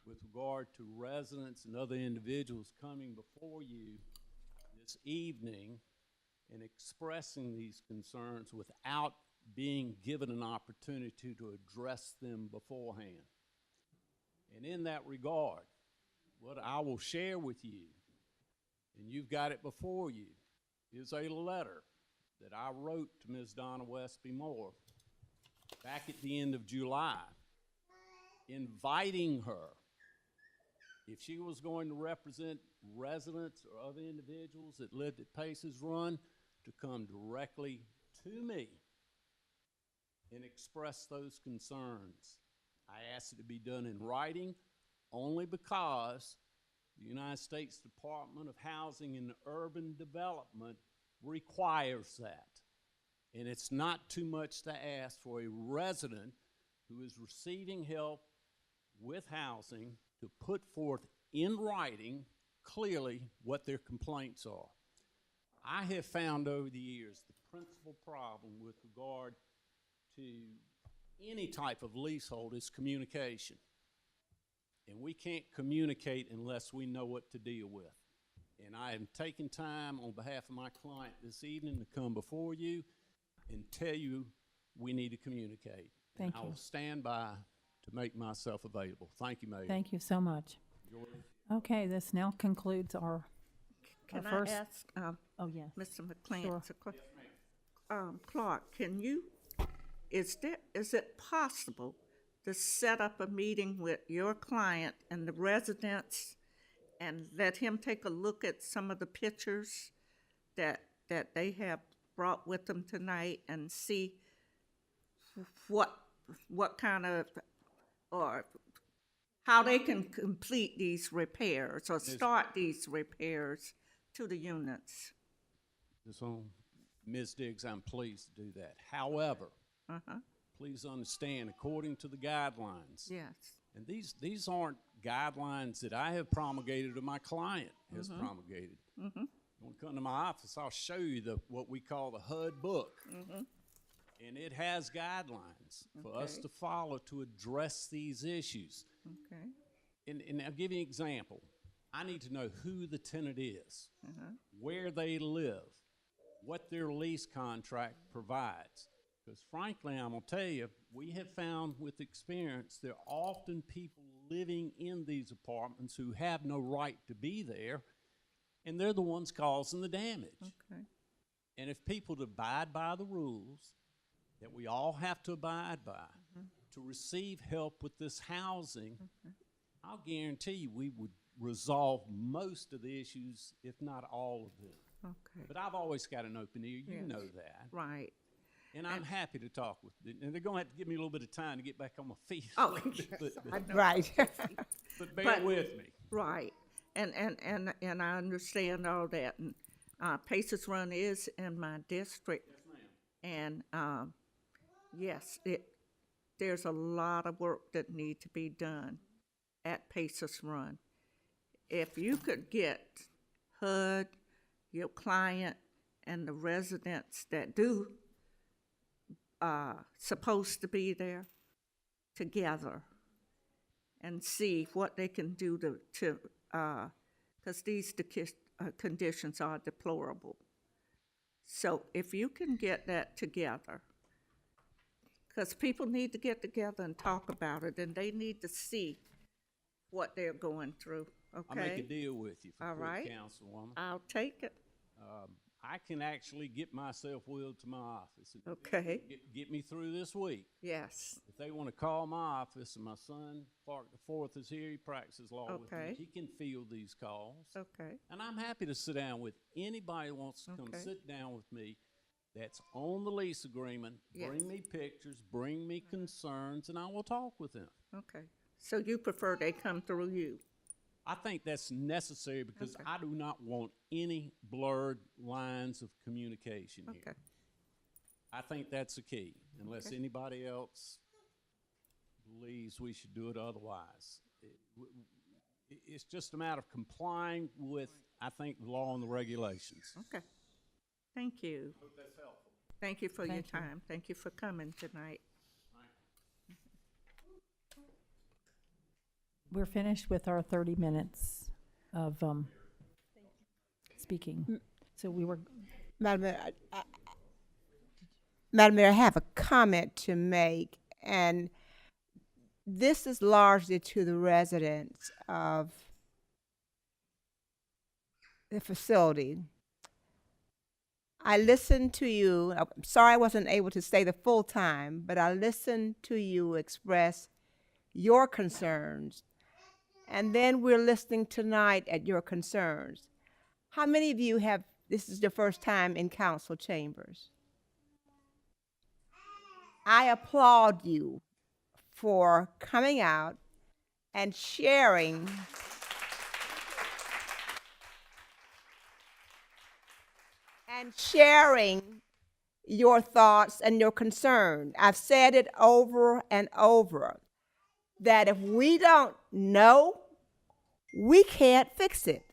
with regard to residents and other individuals coming before you this evening and expressing these concerns without being given an opportunity to address them beforehand. And in that regard, what I will share with you, and you've got it before you, is a letter that I wrote to Ms. Donna Westby Moore back at the end of July, inviting her, if she was going to represent residents or other individuals that lived at Paces Run, to come directly to me and express those concerns. I asked it to be done in writing only because the United States Department of Housing and Urban Development requires that. And it's not too much to ask for a resident who is receiving help with housing to put forth in writing clearly what their complaints are. I have found over the years the principal problem with regard to any type of leasehold is communication. And we can't communicate unless we know what to deal with. And I am taking time on behalf of my client this evening to come before you and tell you we need to communicate. Thank and you. I will stand by to make myself available. Thank you, Mayor. Thank you so much. Okay, this now concludes our Can I first. ask, Oh, yes. Mr. McClance Sure. a question? Clark, is it possible to set up a meeting with your client and the residents and let him take a look at some of the pictures that they have brought with them tonight and see what kind of, or how they can complete these repairs or start these repairs to the units? So, Ms. Diggs, I'm pleased to do that. However, please understand, according to the guidelines, Yes. and these aren't guidelines that I have promulgated or my client has promulgated. When you come to my office, I'll show you what we call the HUD book. And it has guidelines for us to follow to address these issues. Okay. And I'll give you an example. I need to know who the tenant is, where they live, what their lease contract provides. Because frankly, I'm going to tell you, we have found with experience there are often people living in these apartments who have no right to be there, and they're the ones causing the damage. Okay. And if people abide by the rules that we all have to abide by to receive help with this housing, I'll guarantee you we would resolve most of the issues, if not all of them. Okay. But I've always got an open ear. You Yes. know that. Right. And I'm happy to talk with them. And they're going to have to give me a little bit of time to get back on my feet. Oh, Right. But bear with me. Right. And I understand all that. And Paces Run is in my district. And yes, there's a lot of work that need to be done at Paces Run. If you could get HUD, your client, and the residents that do supposed to be there together and see what they can do to because these conditions are deplorable. So if you can get that together, because people need to get together and talk about it, and they need to see what they're going through, okay? I'll make a deal with you, All right. Councilwoman. I'll take it. I can actually get myself wheeled to my office. And Okay. Get me through this week. Yes. If they want to call my office, and my son, Clark IV, is here, he practices law with me. Okay. He can field these calls. Okay. And I'm happy to sit down with anybody who wants to come Okay. sit down with me that's on the lease agreement. Yes. Bring me pictures, bring me concerns, and I will talk with them. Okay. So you prefer they come through you? I think that's necessary because Okay. I do not want any blurred lines of communication here. Okay. I think that's the key, unless Okay. anybody else believes we should do it otherwise. It's just a matter of complying with, I think, the law and the regulations. Okay. Thank you. Hope that's helpful. Thank you for your Thank you. time. Thank you for coming tonight. We're finished with our 30 minutes of speaking. So we were, Madam Mayor, Madam Mayor, I have a comment to make, and this is largely to the residents of the facility. I listened to you. I'm sorry I wasn't able to stay the full time, but I listened to you express your concerns. And then we're listening tonight at your concerns. How many of you have, this is your first time in council chambers? I applaud you for coming out and sharing your thoughts and your concern. I've said it over and over that if we don't know, we can't fix it.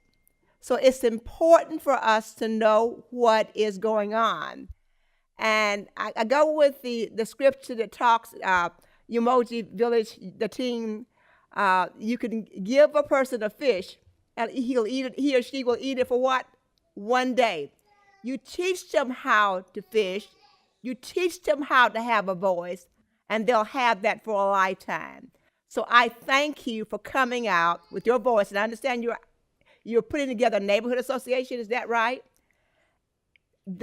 So it's important for us to know what is going on. And I go with the scripture that talks, Emoji Village, the team, you can give a person a fish and he'll eat it, he or she will eat it for what? One day. You teach them how to fish, you teach them how to have a voice, and they'll have that for a lifetime. So I thank you for coming out with your voice, and I understand you're putting together a neighborhood association, is that right?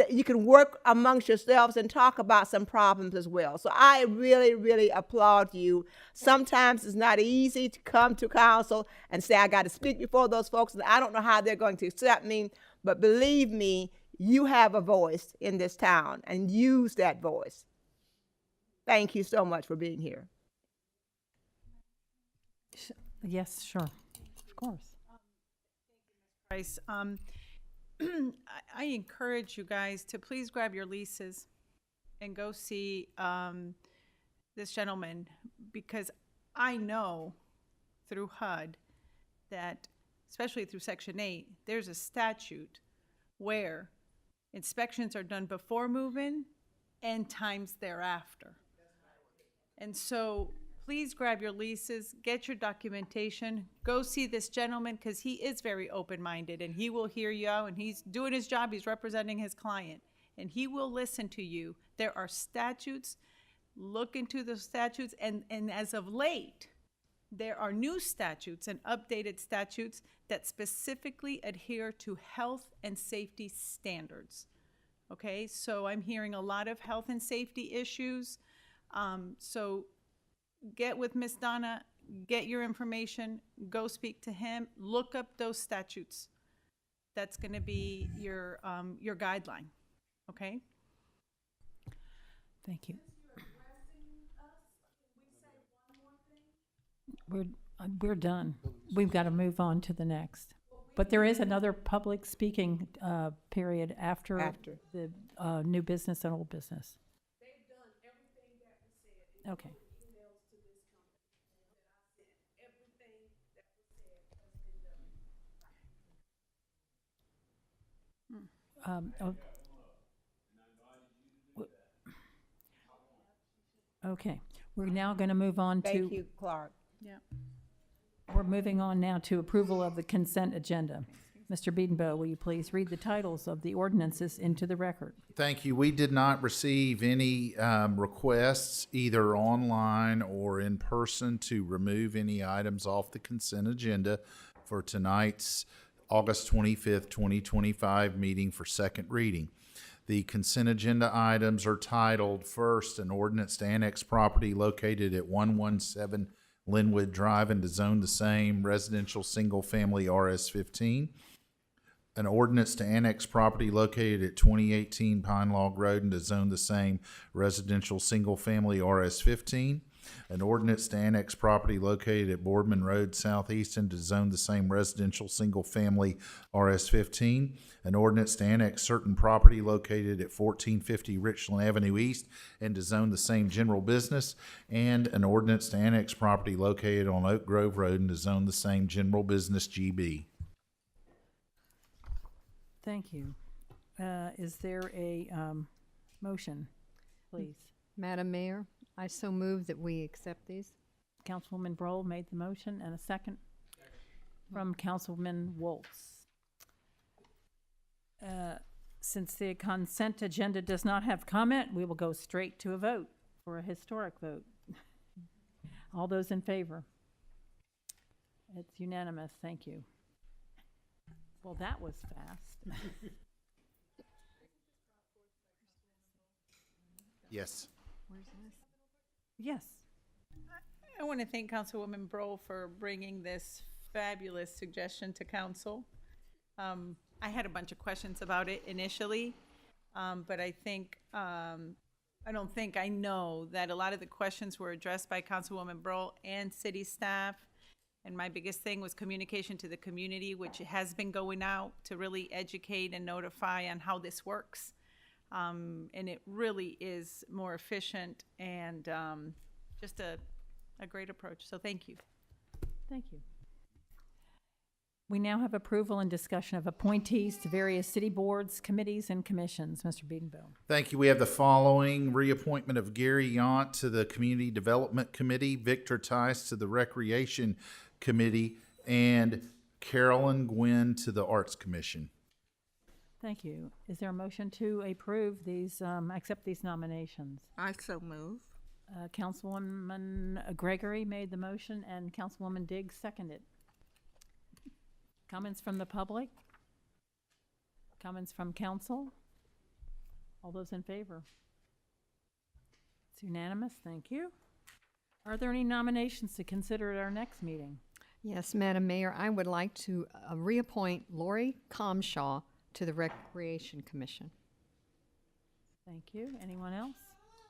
You can work amongst yourselves and talk about some problems as well. So I really, really applaud you. Sometimes it's not easy to come to council and say, I got to speak before those folks, and I don't know how they're going to accept me, but believe me, you have a voice in this town, and use that voice. Thank you so much for being here. yes, sure, of course. Price. I encourage you guys to please grab your leases and go see this gentleman, because I know through HUD that, especially through Section 8, there's a statute where inspections are done before move-in and times thereafter. And so please grab your leases, get your documentation, go see this gentleman, because he is very open-minded and he will hear you out, and he's doing his job, he's representing his client, and he will listen to you. There are statutes, look into the statutes, and as of late, there are new statutes and updated statutes that specifically adhere to health and safety standards. Okay, so I'm hearing a lot of health and safety issues. So get with Miss Donna, get your information, go speak to him, look up those statutes. That's going to be your guideline, okay? Thank you. We're done. We've got to move on to the next. But there is another public speaking period after the new business and old business. They've done everything that was said. Okay. Emails to this company that I sent. Everything that was said has been done. Oh. Okay, we're now going to move on to. Thank you, Clark. Yeah. We're moving on now to approval of the consent agenda. Mr. Beedenbow, will you please read the titles of the ordinances into the record? Thank you. We did not receive any requests, either online or in person, to remove any items off the consent agenda for tonight's August 25th, 2025 meeting for second reading. The consent agenda items are titled, first, an ordinance to annex property located at 117 Linwood Drive and to zone the same residential single-family RS-15. An ordinance to annex property located at 2018 Pine Log Road and to zone the same residential single-family RS-15. An ordinance to annex property located at Boardman Road Southeast and to zone the same residential single-family RS-15. An ordinance to annex certain property located at 1450 Richland Avenue East and to zone the same general business. And an ordinance to annex property located on Oak Grove Road and to zone the same general business GB. Thank you. Is there a motion, please? Madam Mayor, I so move that we accept these. Councilwoman Broll made the motion, and a second from Councilman Woltz. Since the consent agenda does not have comment, we will go straight to a vote for a historic vote. All those in favor? It's unanimous. Thank you. Well, that was fast. Yes. Yes. I want to thank Councilwoman Broll for bringing this fabulous suggestion to council. I had a bunch of questions about it initially, but I know that a lot of the questions were addressed by Councilwoman Broll and city staff. And my biggest thing was communication to the community, which has been going out to really educate and notify on how this works. And it really is more efficient and just a great approach. So thank you. Thank you. We now have approval and discussion of appointees to various city boards, committees, and commissions. Mr. Beedenbow. Thank you. We have the following: reappointment of Gary Yount to the Community Development Committee, Victor Tice to the Recreation Committee, and Carolyn Gwynn to the Arts Commission. Thank you. Is there a motion to approve these, accept these nominations? I so move. Councilwoman Gregory made the motion, and Councilwoman Diggs seconded. Comments from the public? Comments from council? All those in favor? It's unanimous. Thank you. Are there any nominations to consider at our next meeting? Yes, Madam Mayor, I would like to reappoint Lori Comshaw to the Recreation Commission. Thank you. Anyone else?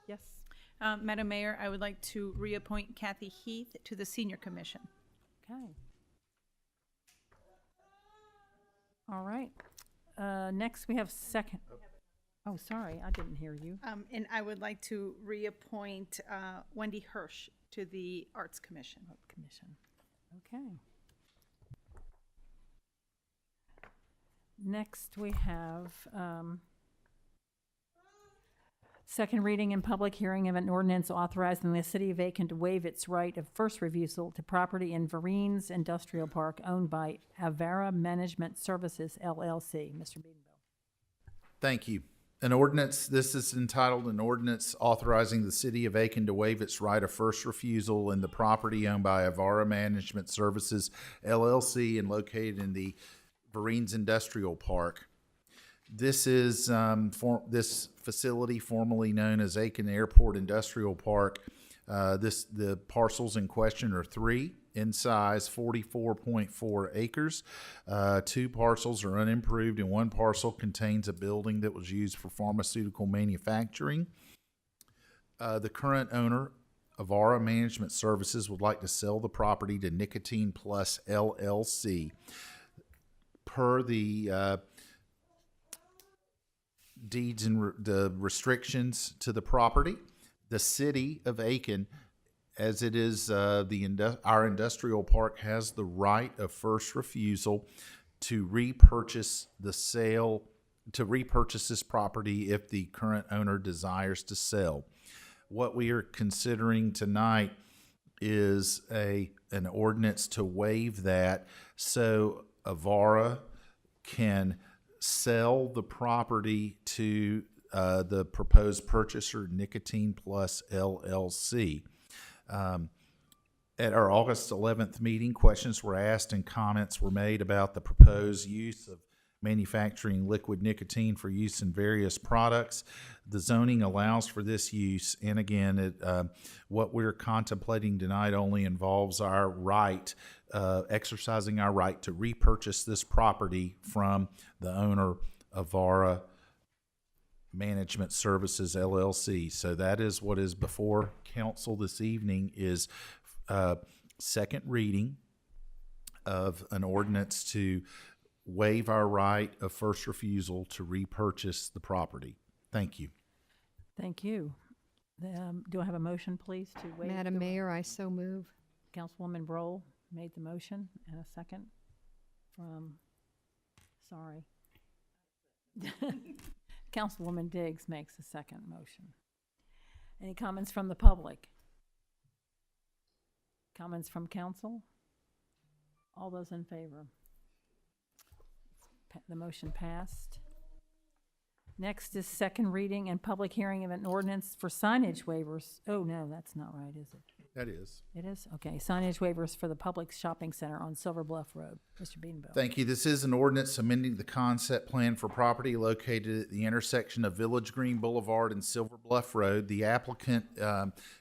Yes. Madam Mayor, I would like to reappoint Kathy Heath to the Senior Commission. Okay. All right. Next, we have second. Oh, sorry, I didn't hear you. And I would like to reappoint Wendy Hirsch to the Arts Commission. Okay. Next, we have second reading and public hearing of an ordinance authorizing the city of Aiken to waive its right of first refusal to property in Vereen's Industrial Park owned by Avera Management Services, LLC. Mr. Beedenbow. Thank you. An ordinance, this is entitled an ordinance authorizing the city of Aiken to waive its right of first refusal in the property owned by Avara Management Services, LLC, and located in the Vereen's Industrial Park. This is this facility, formerly known as Aiken Airport Industrial Park, The parcels in question are 3 in size, 44.4 acres. 2 parcels are unimproved, and 1 parcel contains a building that was used for pharmaceutical manufacturing. The current owner, Avara Management Services, would like to sell the property to Nicotine Plus LLC. Per the deeds and the restrictions to the property, the city of Aiken, as it is our industrial park, has the right of first refusal to repurchase this property if the current owner desires to sell. What we are considering tonight is an ordinance to waive that, so Avara can sell the property to the proposed purchaser, Nicotine Plus LLC. At our August 11th meeting, questions were asked and comments were made about the proposed use of manufacturing liquid nicotine for use in various products. The zoning allows for this use, and again, what we're contemplating tonight only involves our right, exercising our right to repurchase this property from the owner of Avara Management Services LLC. So that is what is before council this evening, is second reading of an ordinance to waive our right of first refusal to repurchase the property. Thank you. Thank you. Do I have a motion, please, to waive? Madam Mayor, I so move. Councilwoman Broll made the motion, and a second from, sorry. Councilwoman Diggs makes a second motion. Any comments from the public? Comments from council? All those in favor? The motion passed. Next is second reading and public hearing of an ordinance for signage waivers. Oh, no, that's not right, is it? That is. It is? Okay. Signage waivers for the public shopping center on Silver Bluff Road. Mr. Beanville. Thank you. This is an ordinance amending the concept plan for property located at the intersection of Village Green Boulevard and Silver Bluff Road. The applicant,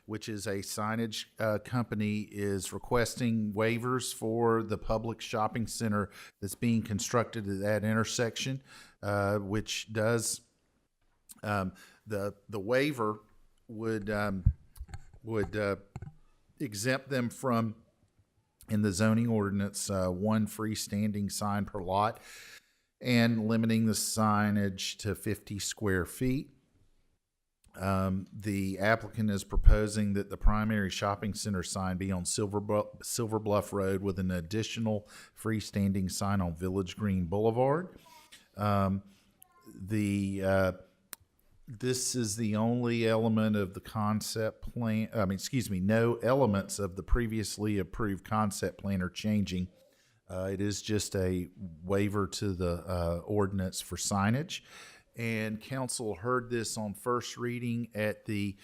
which is a signage company, is requesting waivers for the public shopping center that's being constructed at that intersection, which does the waiver would exempt them from, in the zoning ordinance, 1 freestanding sign per lot, and limiting the signage to 50 square feet. The applicant is proposing that the primary shopping center sign be on Silver Bluff Road with an additional freestanding sign on Village Green Boulevard. This is the only element of the concept plan, no elements of the previously approved concept plan are changing. It is just a waiver to the ordinance for signage. And council heard this on first reading at the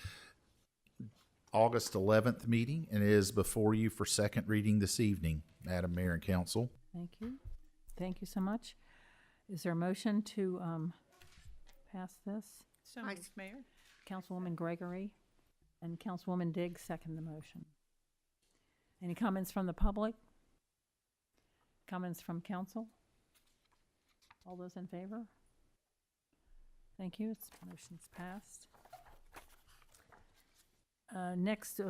August 11th meeting, and it is before you for second reading this evening, Madam Mayor and Council. Thank you. Thank you so much. Is there a motion to pass this? So moved, Mayor. Councilwoman Gregory and Councilwoman Diggs second the motion. Any comments from the public? Comments from council? All those in favor? Thank you. Motion's passed. Next,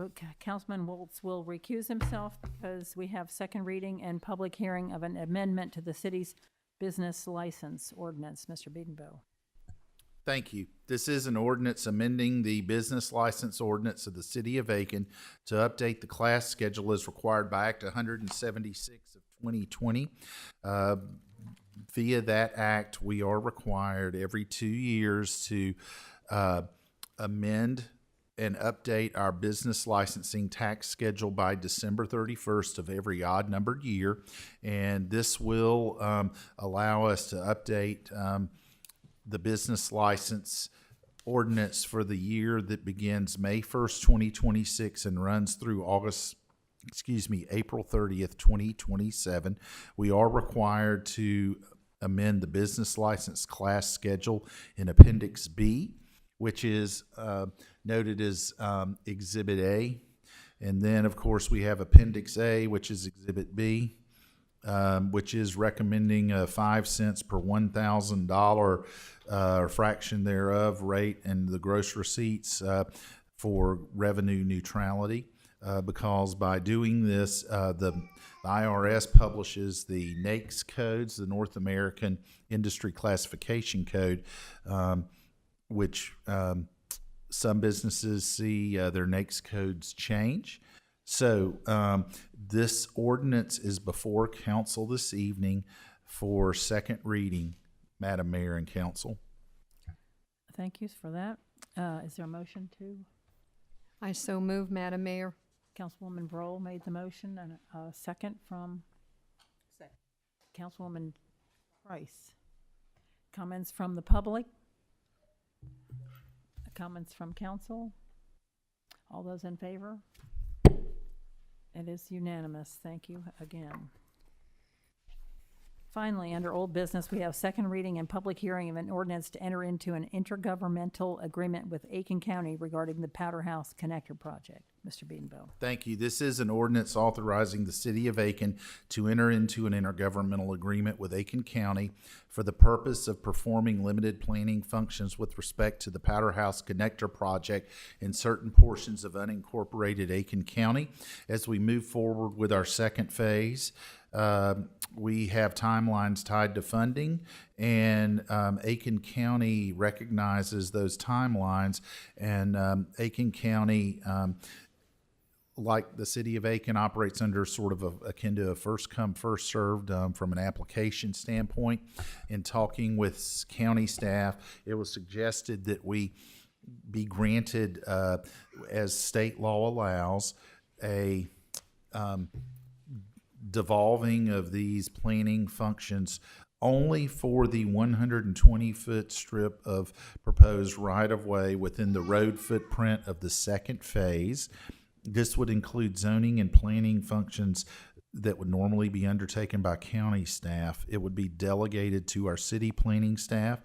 Councilman Waltz will recuse himself because we have second reading and public hearing of an amendment to the city's business license ordinance. Mr. Beedenbow. Thank you. This is an ordinance amending the business license ordinance of the City of Aiken to update the class schedule as required by Act 176 of 2020. Via that act, we are required every 2 years to amend and update our business licensing tax schedule by December 31st of every odd-numbered year. And this will allow us to update the business license ordinance for the year that begins May 1st, 2026 and runs through April 30th, 2027. We are required to amend the business license class schedule in Appendix B. which is noted as Exhibit A. And then, of course, we have Appendix A, which is Exhibit B, which is recommending a 5 cents per $1,000 or fraction thereof rate and the gross receipts for revenue neutrality. Because by doing this, the IRS publishes the NAICS codes, the North American Industry Classification Code, which some businesses see their NAICS codes change. So this ordinance is before council this evening for second reading, Madam Mayor and Council. Thank you for that. Is there a motion to? I so move, Madam Mayor. Councilwoman Broll made the motion, and a second from Councilwoman Price. Comments from the public? Comments from council? All those in favor? It is unanimous. Thank you again. Finally, under old business, we have second reading and public hearing of an ordinance to enter into an intergovernmental agreement with Aiken County regarding the Powder House Connector Project. Mr. Beedenbow. Thank you. This is an ordinance authorizing the city of Aiken to enter into an intergovernmental agreement with Aiken County for the purpose of performing limited planning functions with respect to the Powder House Connector Project in certain portions of unincorporated Aiken County. As we move forward with our second phase, we have timelines tied to funding, and Aiken County recognizes those timelines, and Aiken County, like the city of Aiken, operates under sort of akin to a first come, first served from an application standpoint. In talking with county staff, it was suggested that we be granted, as state law allows, a devolving of these planning functions only for the 120-foot strip of proposed right-of-way within the road footprint of the second phase. This would include zoning and planning functions that would normally be undertaken by county staff. It would be delegated to our city planning staff.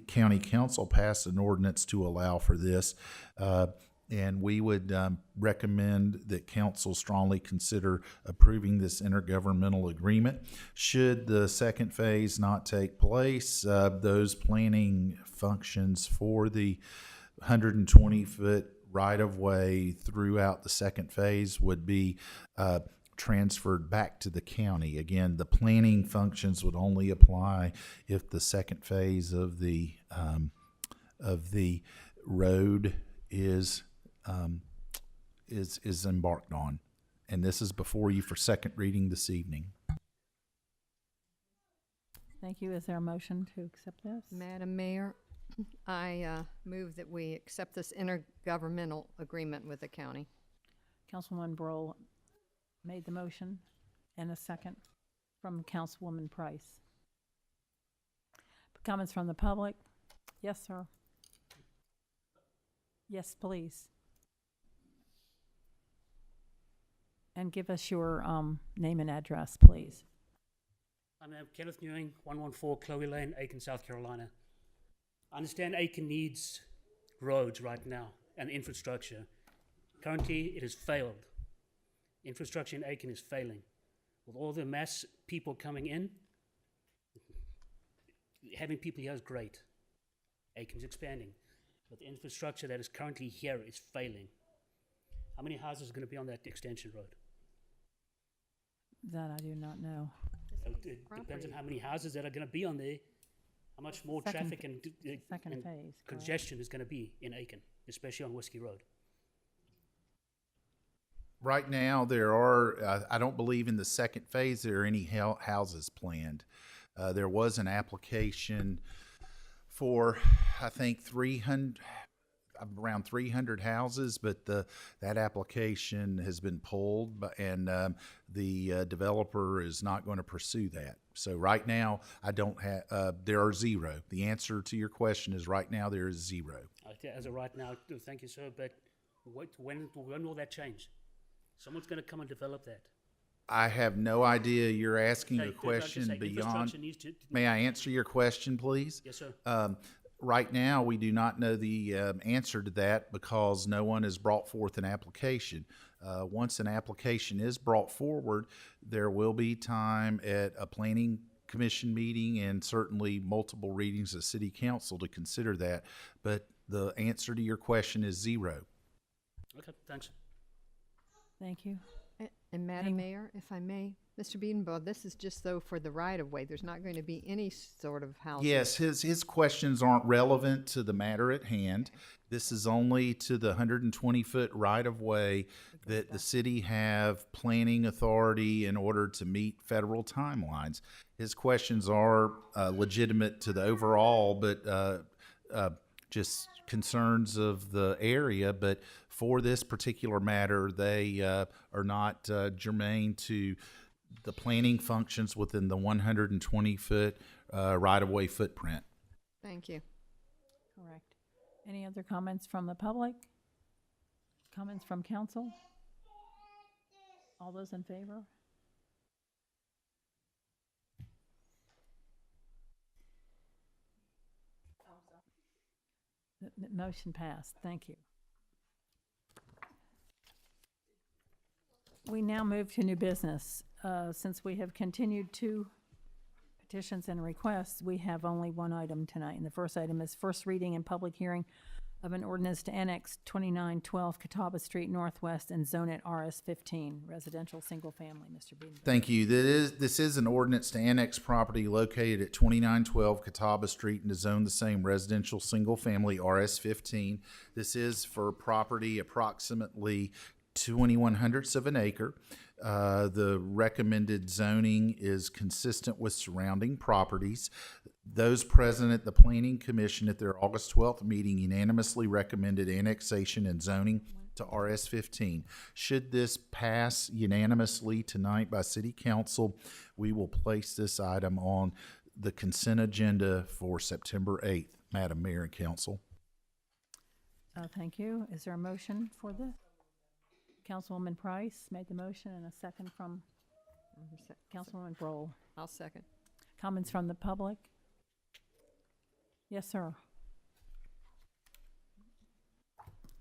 County council passed an ordinance to allow for this. And we would recommend that council strongly consider approving this intergovernmental agreement. Should the second phase not take place, those planning functions for the 120-foot right-of-way throughout the second phase would be transferred back to the county. Again, the planning functions would only apply if the second phase of the road is embarked on. And this is before you for second reading this evening. Thank you. Is there a motion to accept this? Madam Mayor, I move that we accept this intergovernmental agreement with the county. Councilwoman Broll made the motion, and a second from Councilwoman Price. Comments from the public? Yes, sir. Yes, please. And give us your name and address, please. I'm Kenneth Newing, 114 Chloe Lane, Aiken, South Carolina. I understand Aiken needs roads right now and infrastructure. Currently, it has failed. Infrastructure in Aiken is failing. With all the mass people coming in, having people here is great. Aiken's expanding. But the infrastructure that is currently here is failing. How many houses are going to be on that extension road? That I do not know. It depends on how many houses that are going to be on there, how much more traffic and phase, congestion is going to be in Aiken, especially on Whiskey Road. Right now, there are, I don't believe in the second phase there are any houses planned. There was an application for, I think, around 300 houses, but that application has been pulled, and the developer is not going to pursue that. So right now, I don't have. There are zero. The answer to your question is right now there is zero. As of right now, thank you, sir. But when will that change? Someone's going to come and develop that. I have no idea. You're asking a question beyond. May I answer your question, please? Yes, sir. right now, we do not know the answer to that because no one has brought forth an application. Once an application is brought forward, there will be time at a planning commission meeting and certainly multiple readings of city council to consider that. But the answer to your question is 0. Okay, thanks. Thank you. And Madam Mayor, if I may, Mr. Biedenbaugh, this is just though for the right-of-way. There's not going to be any sort of housing. Yes, his questions aren't relevant to the matter at hand. This is only to the 120-foot right-of-way that the city have planning authority in order to meet federal timelines. His questions are legitimate to the overall, but just concerns of the area. But for this particular matter, they are not germane to the planning functions within the 120-foot right-of-way footprint. Thank you. Correct. Any other comments from the public? Comments from council? All those in favor? The motion passed. Thank you. We now move to new business. Since we have continued 2 petitions and requests, we have only 1 item tonight. And the first item is first reading and public hearing of an ordinance to annex 2912 Catawba Street Northwest and zone it RS15, residential single family. Mr. Beaton. Thank you. This is an ordinance to annex property located at 2912 Catawba Street and to zone the same residential single family RS15. This is for property approximately 0.21 of an acre. The recommended zoning is consistent with surrounding properties. Those present at the Planning Commission at their August 12th meeting unanimously recommended annexation and zoning to RS15. Should this pass unanimously tonight by City Council, we will place this item on the consent agenda for September 8th. Madam Mayor and Council. Thank you. Is there a motion for this? Councilwoman Price made the motion and a second from Councilwoman Broll. I'll second. Comments from the public? Yes, sir.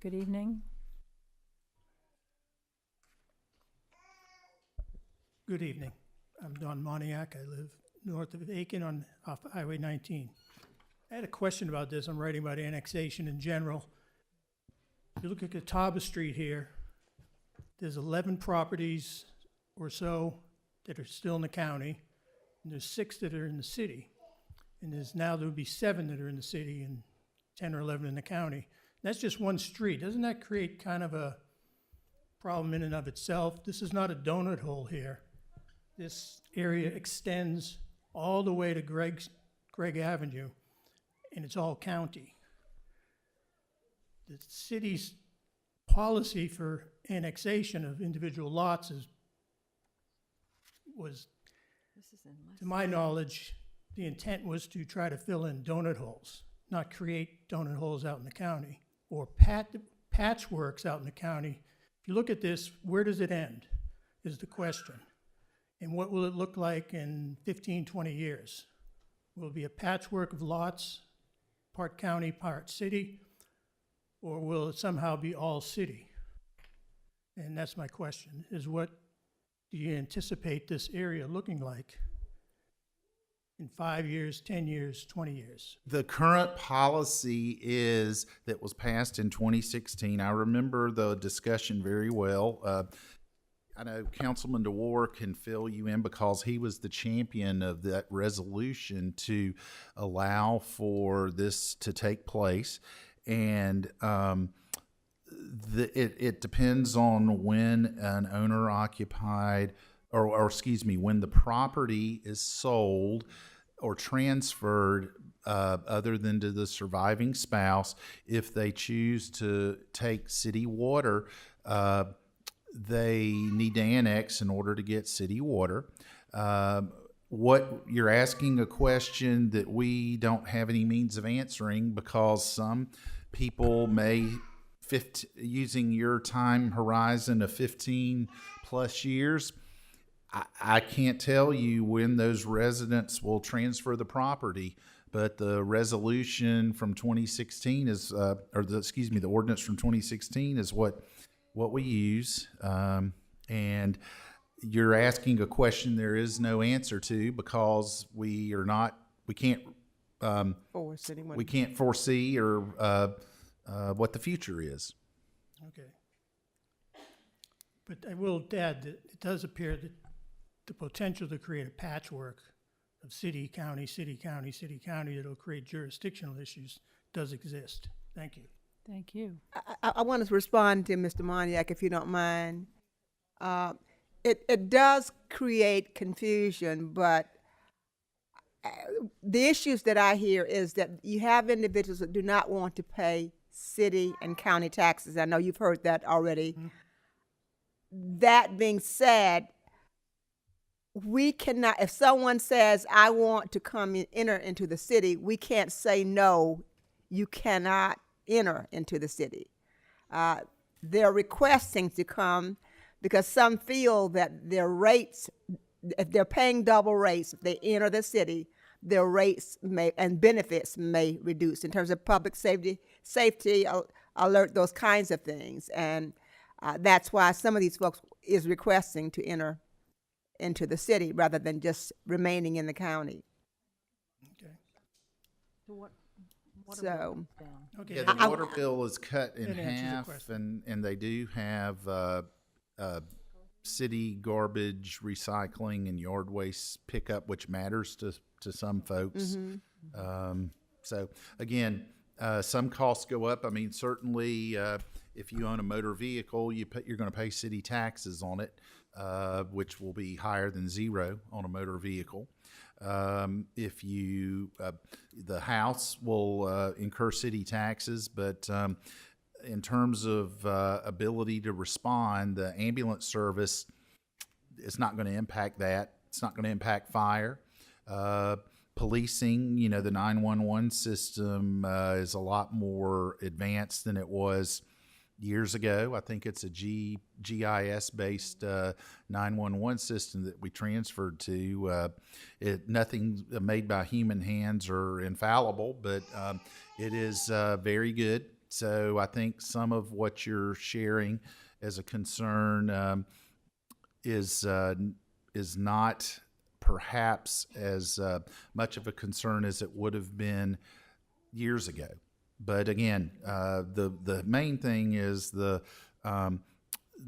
Good evening. Good evening. I'm Don Moniak. I live north of Aiken off Highway 19. I had a question about this. I'm writing about annexation in general. If you look at Catawba Street here, there's 11 properties or so that are still in the county, and there's 6 that are in the city. And there would be 7 that are in the city and 10 or 11 in the county. That's just one street. Doesn't that create kind of a problem in and of itself? This is not a donut hole here. This area extends all the way to Gregg Avenue, and it's all county. The city's policy for annexation of individual lots was, to my knowledge, the intent was to try to fill in donut holes, not create donut holes out in the county or patchworks out in the county. If you look at this, where does it end is the question. And what will it look like in 15, 20 years? Will it be a patchwork of lots, part county, part city, or will it somehow be all city? And that's my question, is what do you anticipate this area looking like in 5 years, 10 years, 20 years? The current policy that was passed in 2016. I remember the discussion very well. I know Councilman DeWar can fill you in because he was the champion of that resolution to allow for this to take place. And it depends on when an owner occupied, or excuse me, when the property is sold or transferred, other than to the surviving spouse. If they choose to take city water, they need to annex in order to get city water. What you're asking a question that we don't have any means of answering, because some people may, using your time horizon of 15 plus years, I can't tell you when those residents will transfer the property. but the resolution from 2016 is, the ordinance from 2016 is what we use. And you're asking a question there is no answer to, because we can't Force anyone. we can't foresee or what the future is. Okay. But I will add that it does appear that the potential to create a patchwork of city, county, city, county, city, county that'll create jurisdictional issues does exist. Thank you. Thank you. I want to respond to Mr. Moniak, if you don't mind. It does create confusion, but the issues that I hear is that you have individuals that do not want to pay city and county taxes. I know you've heard that already. Mm-hmm. That being said, we cannot, if someone says, I want to come and enter into the city, we can't say, no, you cannot enter into the city. They're requesting to come because some feel that their rates, if they're paying double rates, if they enter the city, their rates may and benefits may reduce in terms of public safety, alert, those kinds of things. And that's why some of these folks is requesting to enter into the city rather than just remaining in the county. Okay. So, okay. Yeah, the water bill is cut in half, and they do have city garbage recycling and yard waste pickup, which matters to some folks. Mm-hmm. So again, some costs go up. I mean, certainly if you own a motor vehicle, you're going to pay city taxes on it, which will be higher than zero on a motor vehicle. If you, the house will incur city taxes, but in terms of ability to respond, the ambulance service is not going to impact that. It's not going to impact fire. Policing, the 911 system is a lot more advanced than it was years ago. I think it's a GIS-based 911 system that we transferred to. Nothing made by human hands or infallible, but it is very good. So I think some of what you're sharing as a concern is not perhaps as much of a concern as it would have been years ago. But again, the main thing is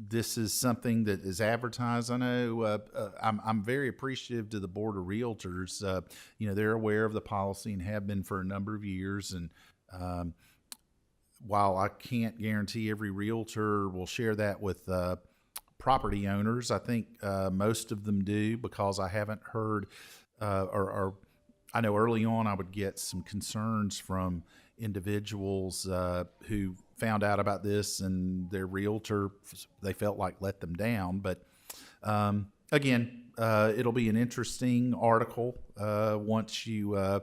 this is something that is advertised. I know I'm very appreciative to the Board of Realtors. They're aware of the policy and have been for a number of years. And while I can't guarantee every realtor will share that with property owners, I think most of them do, because I haven't heard or I know early on I would get some concerns from individuals who found out about this and their realtor, they felt like let them down. But again, it'll be an interesting article once you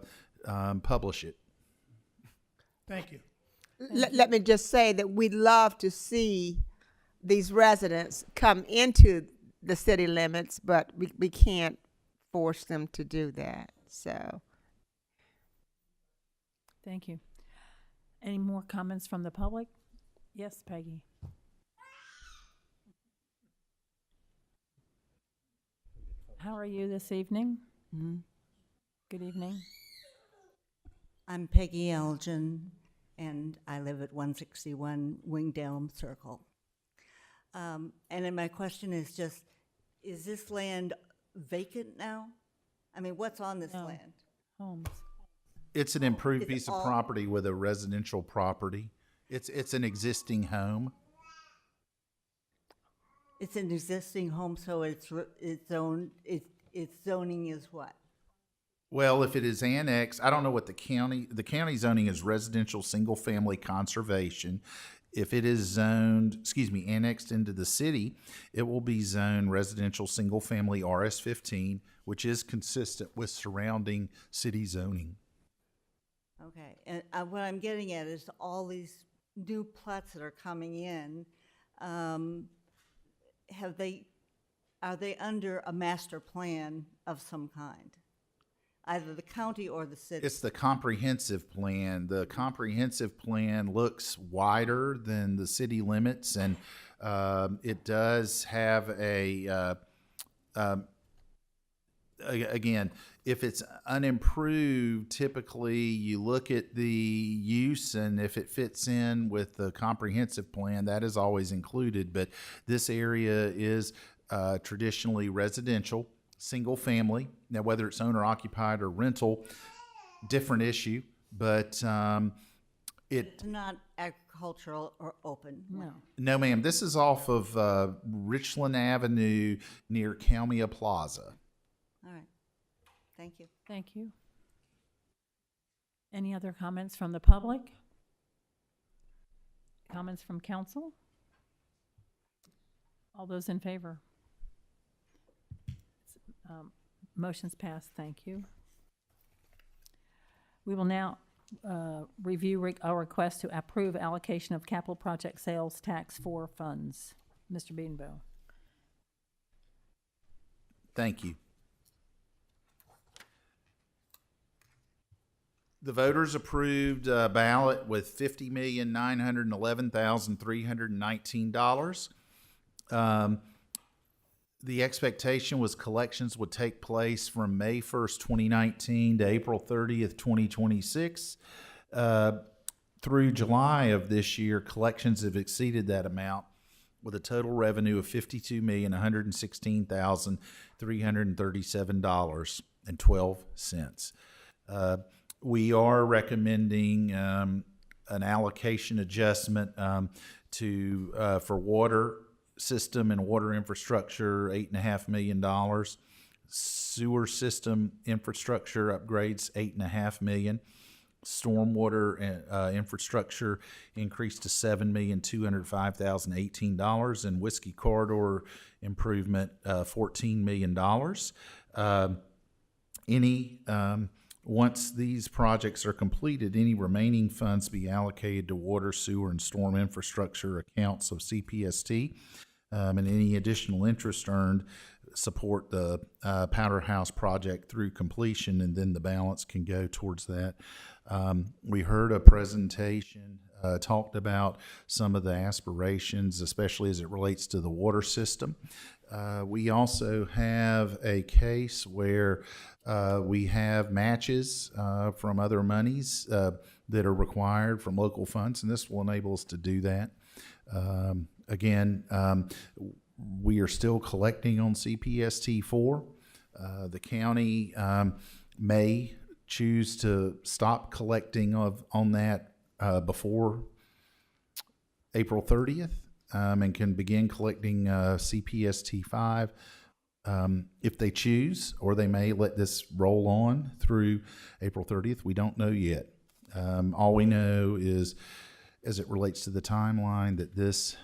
publish it. Thank you. Let me just say that we'd love to see these residents come into the city limits, but we can't force them to do that. So, thank you. Any more comments from the public? Yes, Peggy. How are you this evening? Mm-hmm. Good evening. I'm Peggy Elgin, and I live at 161 Winged Elm Circle. And then my question is just, is this land vacant now? I mean, what's on this land? Homes. It's an improved piece of property with a residential property. It's an existing home. It's an existing home, so its zoning is what? Well, if it is annexed, I don't know what the county zoning is residential single-family conservation. If it is zoned, annexed into the city, it will be zoned residential single-family RS-15, which is consistent with surrounding city zoning. Okay, and what I'm getting at is all these new plots that are coming in, are they under a master plan of some kind? either the county or the city? It's the comprehensive plan. The comprehensive plan looks wider than the city limits, and it does have again, if it's unimproved, typically you look at the use, and if it fits in with the comprehensive plan, that is always included. But this area is traditionally residential, single family. Now, whether it's owner occupied or rental, different issue. But It's not agricultural or open? No. no, ma'am. This is off of Richland Avenue near Kalmia Plaza. All right. Thank you. Thank you. Any other comments from the public? Comments from council? All those in favor? Motion's passed. Thank you. We will now review our request to approve allocation of capital project sales tax for funds. Mr. Beedenbow. Thank you. The voters approved a ballot with $50,911,319. The expectation was collections would take place from May 1st, 2019 to April 30th, 2026. Through July of this year, collections have exceeded that amount with a total revenue of $52,116,337.12. We are recommending an allocation adjustment for water system and water infrastructure, $8.5 million. Sewer system infrastructure upgrades, $8.5 million. Stormwater infrastructure increased to $7,205,018, and Whiskey Corridor improvement, $14 million. Once these projects are completed, any remaining funds be allocated to water, sewer, and storm infrastructure accounts of CPST, and any additional interest earned support the Powder House project through completion, and then the balance can go towards that. We heard a presentation talked about some of the aspirations, especially as it relates to the water system. We also have a case where we have matches from other monies that are required from local funds, and this will enable us to do that. Again, we are still collecting on CPST 4. The county may choose to stop collecting on that before April 30th and can begin collecting CPST 5 if they choose, or they may let this roll on through April 30th. We don't know yet. All we know is, as it relates to the timeline, that this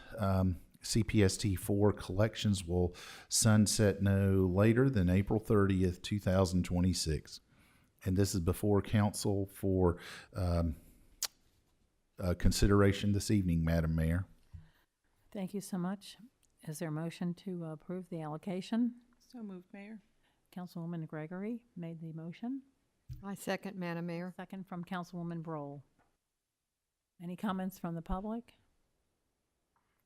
CPST 4 collections will sunset no later than April 30th, 2026. And this is before council for consideration this evening, Madam Mayor. Thank you so much. Is there a motion to approve the allocation? So moved, Mayor. Councilwoman Gregory made the motion. I second, Madam Mayor. Second from Councilwoman Brohl. Any comments from the public?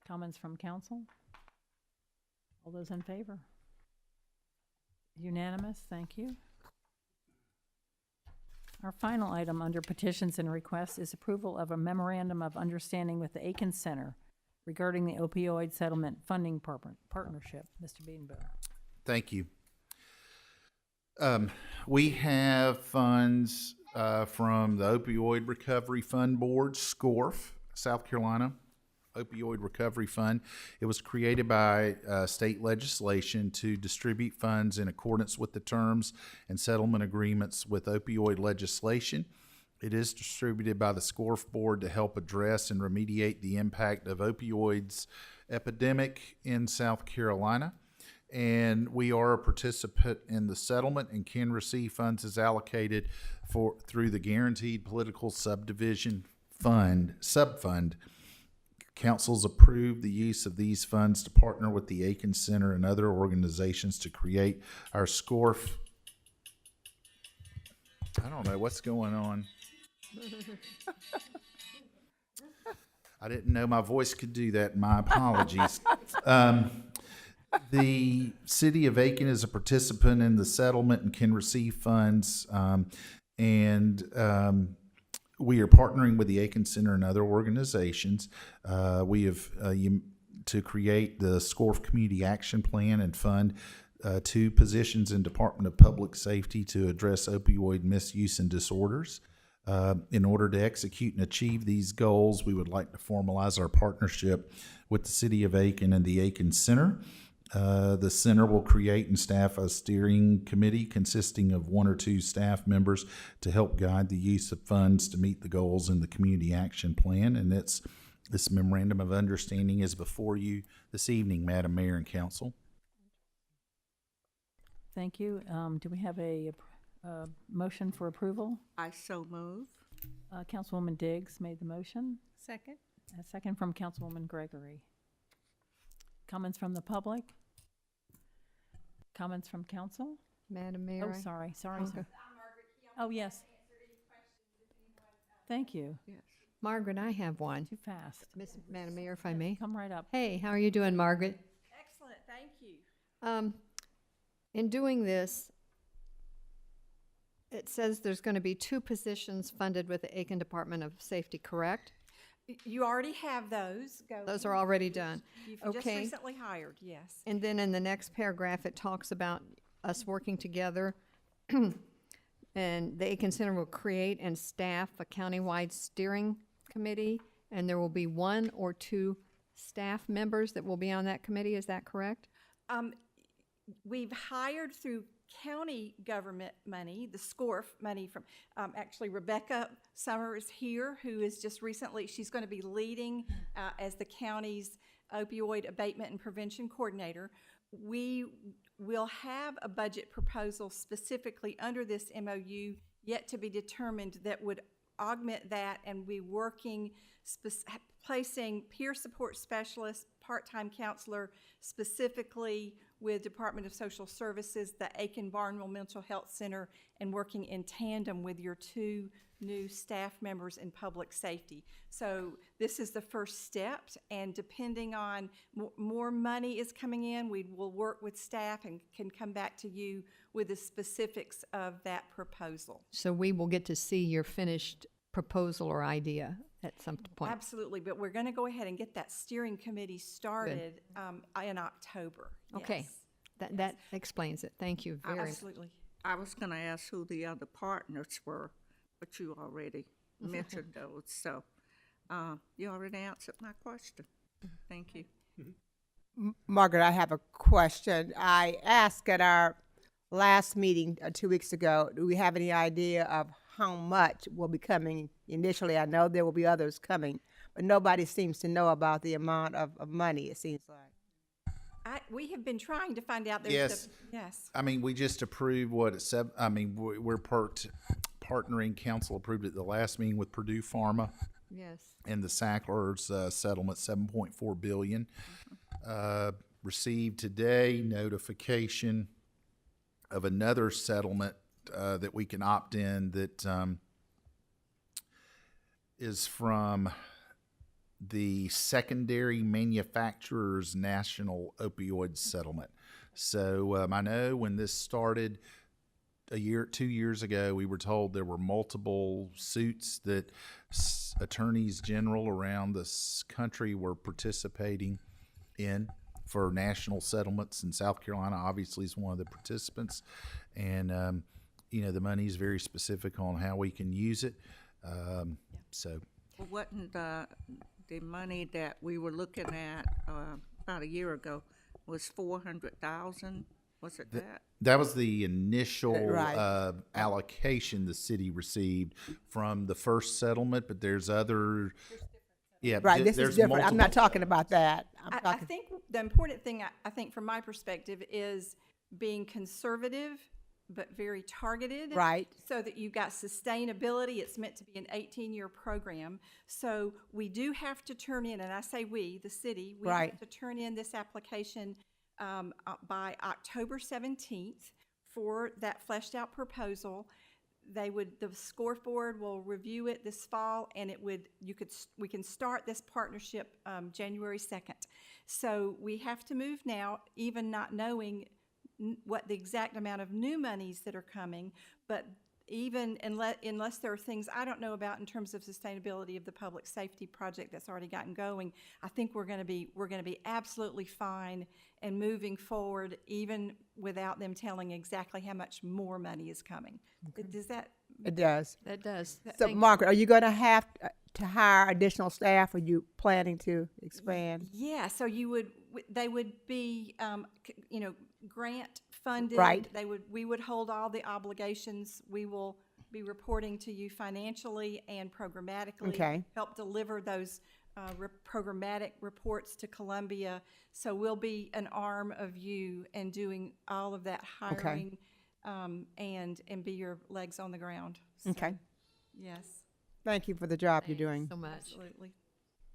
Comments from council? All those in favor? Unanimous, thank you. Our final item under petitions and requests is approval of a memorandum of understanding with the Aiken Center regarding the opioid settlement funding partnership. Mr. Beedenbow. Thank you. We have funds from the Opioid Recovery Fund Board, SCORF, South Carolina Opioid Recovery Fund. It was created by state legislation to distribute funds in accordance with the terms and settlement agreements with opioid legislation. It is distributed by the SCORF Board to help address and remediate the impact of opioids epidemic in South Carolina. And we are a participant in the settlement and can receive funds as allocated through the Guaranteed Political Subdivision Subfund. Council's approved the use of these funds to partner with the Aiken Center and other organizations to create our SCORF I don't know what's going on. I didn't know my voice could do that. My apologies. The city of Aiken is a participant in the settlement and can receive funds. We are partnering with the Aiken Center and other organizations. We have to create the SCORF Community Action Plan and fund 2 positions in Department of Public Safety to address opioid misuse and disorders. In order to execute and achieve these goals, we would like to formalize our partnership with the City of Aiken and the Aiken Center. The center will create and staff a steering committee consisting of 1 or 2 staff members to help guide the use of funds to meet the goals in the Community Action Plan. And this memorandum of understanding is before you this evening, Madam Mayor and Council. Thank you. Do we have a motion for approval? I so move. Councilwoman Diggs made the motion. Second? A second from Councilwoman Gregory. Comments from the public? Comments from council? Madam Mayor. Oh, sorry. Okay. Oh, yes. Thank you. Yes. Margaret, I have one. Too fast. Madam Mayor, if I may. Come right up. Hey, how are you doing, Margaret? Excellent, thank you. In doing this, it says there's going to be 2 positions funded with the Aiken Department of Safety, correct? You already have those. Those are already done. You've just Okay. recently hired, yes. And then in the next paragraph, it talks about us working together. And the Aiken Center will create and staff a countywide steering committee, and there will be 1 or 2 staff members that will be on that committee. Is that correct? We've hired through county government money, the SCORF money from, actually Rebecca Summer is here, who is just recently, she's going to be leading as the county's opioid abatement and prevention coordinator. We will have a budget proposal specifically under this MOU yet to be determined that would augment that, and we working, placing peer support specialists, part-time counselor, specifically with Department of Social Services, the Aiken Barnwell Mental Health Center, and working in tandem with your 2 new staff members in public safety. So this is the first step, and depending on more money is coming in, we will work with staff and can come back to you with the specifics of that proposal. So we will get to see your finished proposal or idea at some point. Absolutely, but we're going to go ahead and get that steering committee started in October. Okay, Yes. that explains it. Thank you very much. Absolutely. I was going to ask who the other partners were, but you already mentioned those. So you already answered my question. Thank you. Margaret, I have a question. I asked at our last meeting 2 weeks ago, do we have any idea of how much will be coming initially? I know there will be others coming, but nobody seems to know about the amount of money, it seems like. We have been trying to find out. Yes. Yes. I mean, we just approved we're partnering, council approved at the last meeting with Purdue Pharma. Yes. And the Sacklers settlement, $7.4 billion. Received today notification of another settlement that we can opt in that is from the Secondary Manufacturers National Opioid Settlement. So I know when this started 2 years ago, we were told there were multiple suits that attorneys general around this country were participating in for national settlements, and South Carolina obviously is one of the participants. And the money is very specific on how we can use it. So, Well, wasn't the money that we were looking at about a year ago was $400,000? Was it that? That was the initial Right. allocation the city received from the first settlement, but there's other. Yeah, Right, this there's is different. I'm not multiple- talking about that. I think the important thing, I think from my perspective, is being conservative but very targeted. Right. So that you've got sustainability. It's meant to be an 18-year program. So we do have to turn in, and I say we, the city, we Right. have to turn in this application by October 17th for that fleshed out proposal. the scoreboard will review it this fall, and we can start this partnership January 2nd. So we have to move now, even not knowing what the exact amount of new monies that are coming, but even unless there are things I don't know about in terms of sustainability of the public safety project that's already gotten going, I think we're going to be absolutely fine and moving forward, even without them telling exactly how much more money is coming. Does that? It does. That does. So, Margaret, are you going to have to hire additional staff? Or are you planning to expand? Yeah. So they would be, grant funded. Right. We would hold all the obligations. We will be reporting to you financially and programmatically. Okay. Help deliver those programmatic reports to Columbia. So we'll be an arm of you and doing all of that hiring, and be your legs on the ground. So, Okay. yes. Thank you for the job you're doing. So much. Absolutely.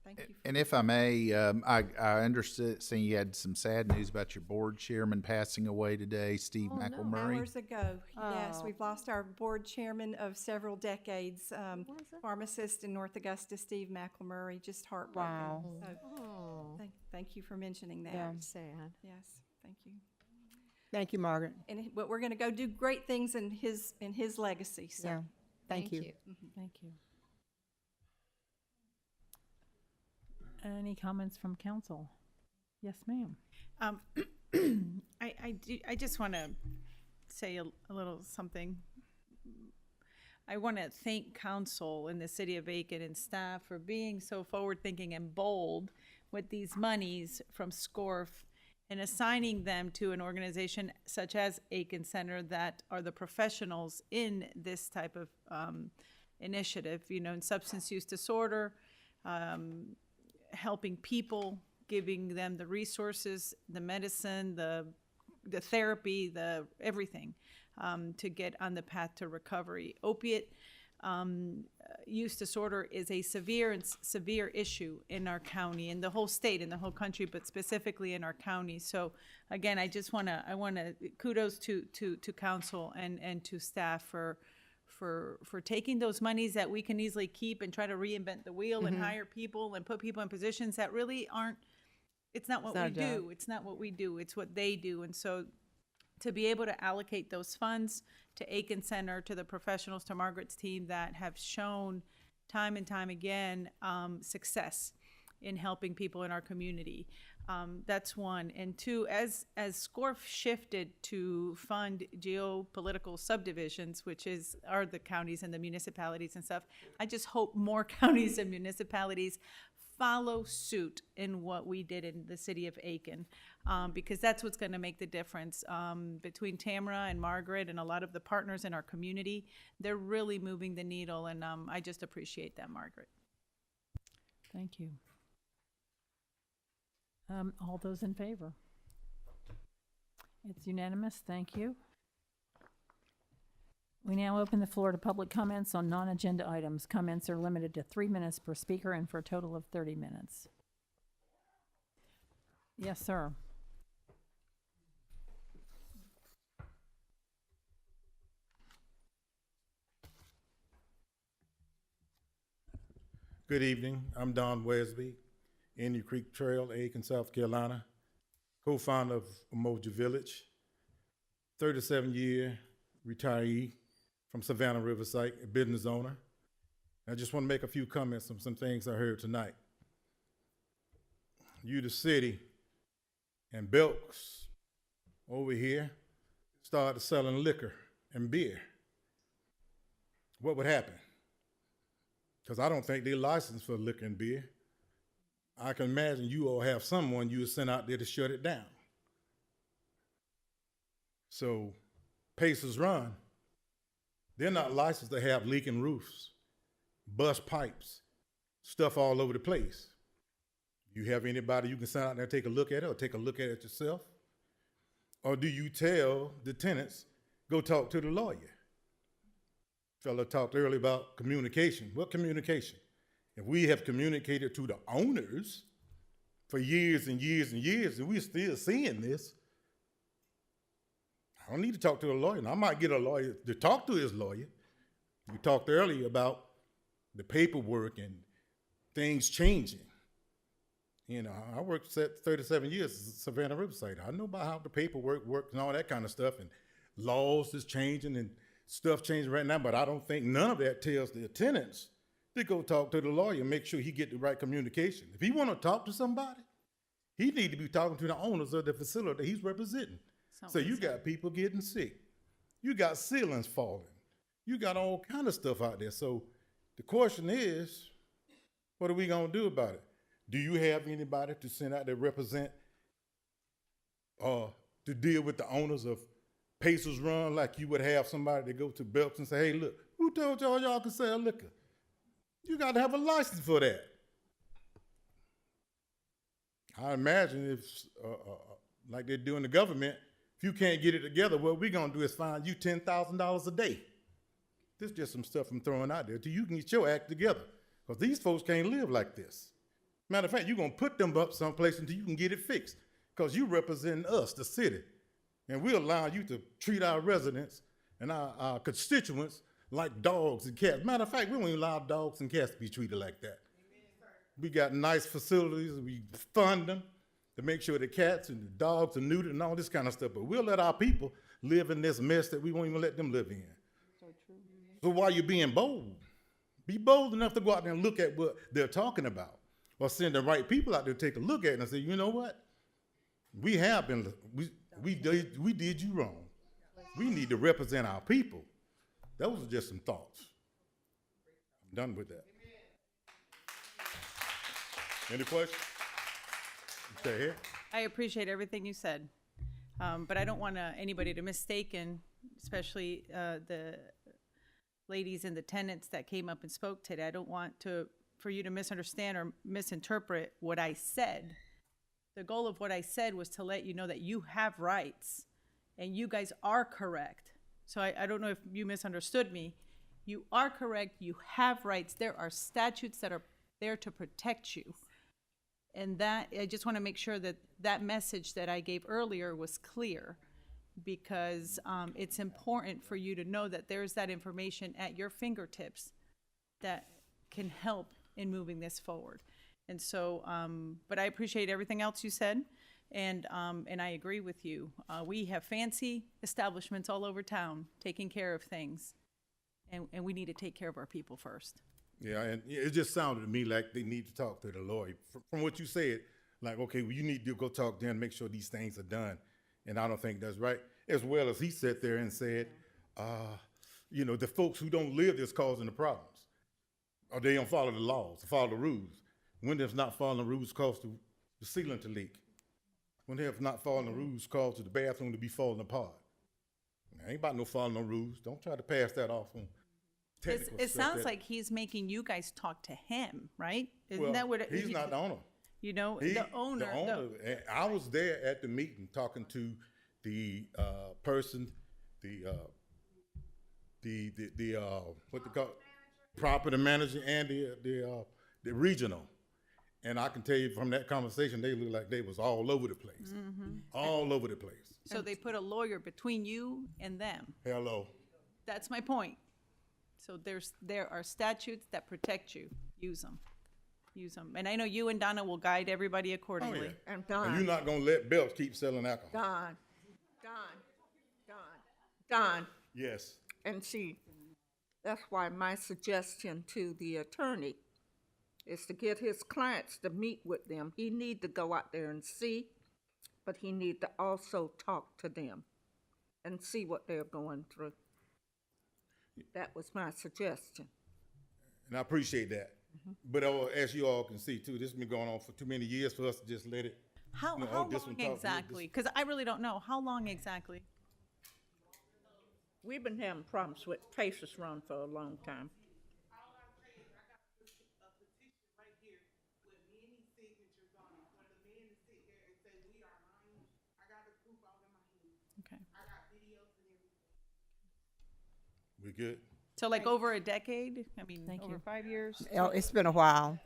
Thank you. And if I may, I understood, seeing you had some sad news about your board chairman passing away today, Steve McElmurray. Hours ago, yes, we've lost our board chairman of several decades, pharmacist in North Augusta, Steve McElmurray, just heartbroken. Wow. So, thank you for mentioning that. Yeah. Sad. Yes, thank you. Thank you, Margaret. But we're going to go do great things in his legacy. So. Yeah. Thank you. Mhm. Thank you. Any comments from council? Yes, ma'am. I just want to say a little something. I want to thank council in the city of Aiken and staff for being so forward-thinking and bold with these monies from SCORF and assigning them to an organization such as Aiken Center that are the professionals in this type of initiative, in substance use disorder, helping people, giving them the resources, the medicine, the therapy, the everything, to get on the path to recovery. Opiate use disorder is a severe issue in our county, in the whole state, in the whole country, but specifically in our county. So again, I want to kudos to council and to staff for taking those monies that we can easily keep and try to reinvent the wheel and hire people and put people in positions that really aren't, it's not what we do. It's not what we do. It's what they do. And so to be able to allocate those funds to Aiken Center, to the professionals, to Margaret's team that have shown time and time again success in helping people in our community. That's one. And two, as SCORF shifted to fund geopolitical subdivisions, which are the counties and the municipalities and stuff, I just hope more counties and municipalities follow suit in what we did in the city of Aiken, because that's what's going to make the difference. Between Tamara and Margaret and a lot of the partners in our community, they're really moving the needle, and I just appreciate that, Margaret. Thank you. All those in favor? It's unanimous. Thank you. We now open the floor to public comments on non-agenda items. Comments are limited to 3 minutes per speaker and for a total of 30 minutes. Yes, sir. Good evening. I'm Don Wesby, Indian Creek Trail, Aiken, South Carolina, co-founder of Umoja Village, 37-year retiree from Savannah Riverside, a business owner. I just want to make a few comments on some things I heard tonight. You, the city, and Belks over here started selling liquor and beer. What would happen? Because I don't think they're licensed for liquor and beer. I can imagine you all have someone you would send out there to shut it down. So, Pacers Run, they're not licensed to have leaking roofs, bust pipes, stuff all over the place. You have anybody you can send out there and take a look at it, or take a look at it yourself? Or do you tell the tenants, go talk to the lawyer? Fellow talked earlier about communication. What communication? If we have communicated to the owners for years and years and years, and we're still seeing this, I don't need to talk to a lawyer. Now, I might get a lawyer to talk to his lawyer, We talked earlier about the paperwork and things changing. You know, I worked 37 years at Savannah Riverside. I know about how the paperwork works and all that kind of stuff, and laws is changing and stuff changing right now, but I don't think none of that tells the tenants to go talk to the lawyer and make sure he get the right communication. If he want to talk to somebody, he need to be talking to the owners of the facility that he's representing. So you got people getting sick. You got ceilings falling. You got all kind of stuff out there. So the question is, what are we going to do about it? Do you have anybody to send out that represent to deal with the owners of Pacers Run, like you would have somebody to go to Belks and say, hey, look, who told y'all can sell liquor? You got to have a license for that. I imagine if, like they do in the government, if you can't get it together, what we're going to do is fine you $10,000 a day. This is just some stuff I'm throwing out there till you can get your act together, because these folks can't live like this. Matter of fact, you're going to put them up someplace until you can get it fixed, because you represent us, the city, and we allow you to treat our residents and our constituents like dogs and cats. Matter of fact, we don't even allow dogs and cats to be treated like that. We got nice facilities, we fund them to make sure the cats and the dogs are neutered and all this kind of stuff, but we'll let our people live in this mess that we won't even let them live in. So true. So while you're being bold, be bold enough to go out there and look at what they're talking about, or send the right people out there to take a look at it and say, you know what? We have been, we did you wrong. We need to represent our people. Those are just some thoughts. I'm done with that. Any questions? Okay, here. I appreciate everything you said, but I don't want anybody to mistaken, especially the ladies and the tenants that came up and spoke today. I don't want for you to misunderstand or misinterpret what I said. The goal of what I said was to let you know that you have rights, and you guys are correct. So I don't know if you misunderstood me. You are correct. You have rights. There are statutes that are there to protect you. And that, I just want to make sure that that message that I gave earlier was clear, because it's important for you to know that there's that information at your fingertips that can help in moving this forward. And so, but I appreciate everything else you said, and I agree with you. We have fancy establishments all over town taking care of things, and we need to take care of our people first. Yeah, and it just sounded to me like they need to talk to the lawyer. From what you said, like, okay, well, you need to go talk to them and make sure these things are done. And I don't think that's right. As well as he sat there and said, you know, the folks who don't live that's causing the problems, or they don't follow the laws, follow the rules. When there's not following the rules, cause the ceiling to leak. When they have not following the rules, cause the bathroom to be falling apart. Now, ain't about no following no rules. Don't try to pass that off on. It sounds like he's making you guys talk to him, right? Isn't that what he's not the owner. You know, the owner. I was there at the meeting talking to the person, what they call property manager, and the regional. And I can tell you from that conversation, they looked like they was all over the place, all over the place. So they put a lawyer between you and them. Hello. That's my point. So there are statutes that protect you. Use them. Use them. And I know you and Donna will guide everybody accordingly. Oh, yeah. And Don. And you're not going to let Belts keep selling alcohol. Don. Yes. And see, that's why my suggestion to the attorney is to get his clients to meet with them. He need to go out there and see, but he need to also talk to them and see what they're going through. That was my suggestion. And I appreciate that. But as you all can see, too, this has been going on for too many years for us to just let it. How long exactly? Because I really don't know. How long exactly? We've been having problems with Pacers Run for a long time. Okay. We good? So like over a decade? I mean, over 5 years? Oh, it's been a while.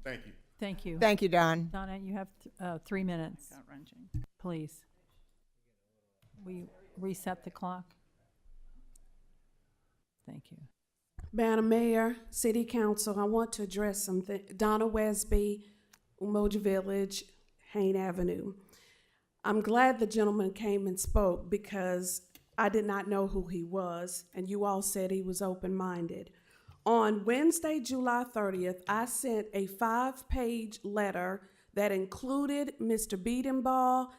Thank you. Thank you. Thank you, Don. Donna, you have 3 minutes, Gut-wrenching. please. We reset the clock. Thank you. Madam Mayor, City Council, I want to address something. Donna Wesby, Umoja Village, Hain Avenue. I'm glad the gentleman came and spoke because I did not know who he was, and you all said he was open-minded. On Wednesday, July 30th, I sent a 5-page letter that included Mr. Beedenbaugh,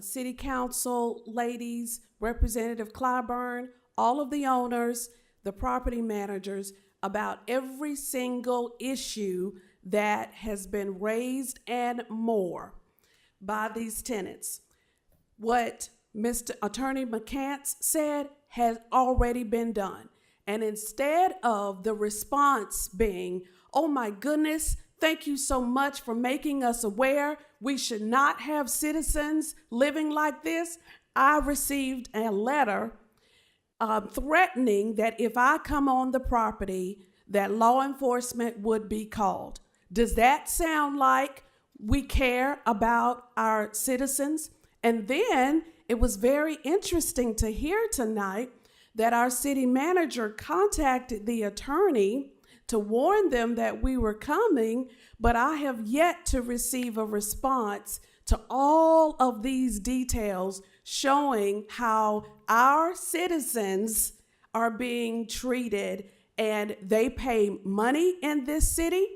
City Council ladies, Representative Clyburn, all of the owners, the property managers, about every single issue that has been raised and more by these tenants. What Mr. Attorney McCants said has already been done. And instead of the response being, oh my goodness, thank you so much for making us aware, we should not have citizens living like this, I received a letter threatening that if I come on the property, that law enforcement would be called. Does that sound like we care about our citizens? And then it was very interesting to hear tonight that our city manager contacted the attorney to warn them that we were coming, but I have yet to receive a response to all of these details showing how our citizens are being treated, and they pay money in this city,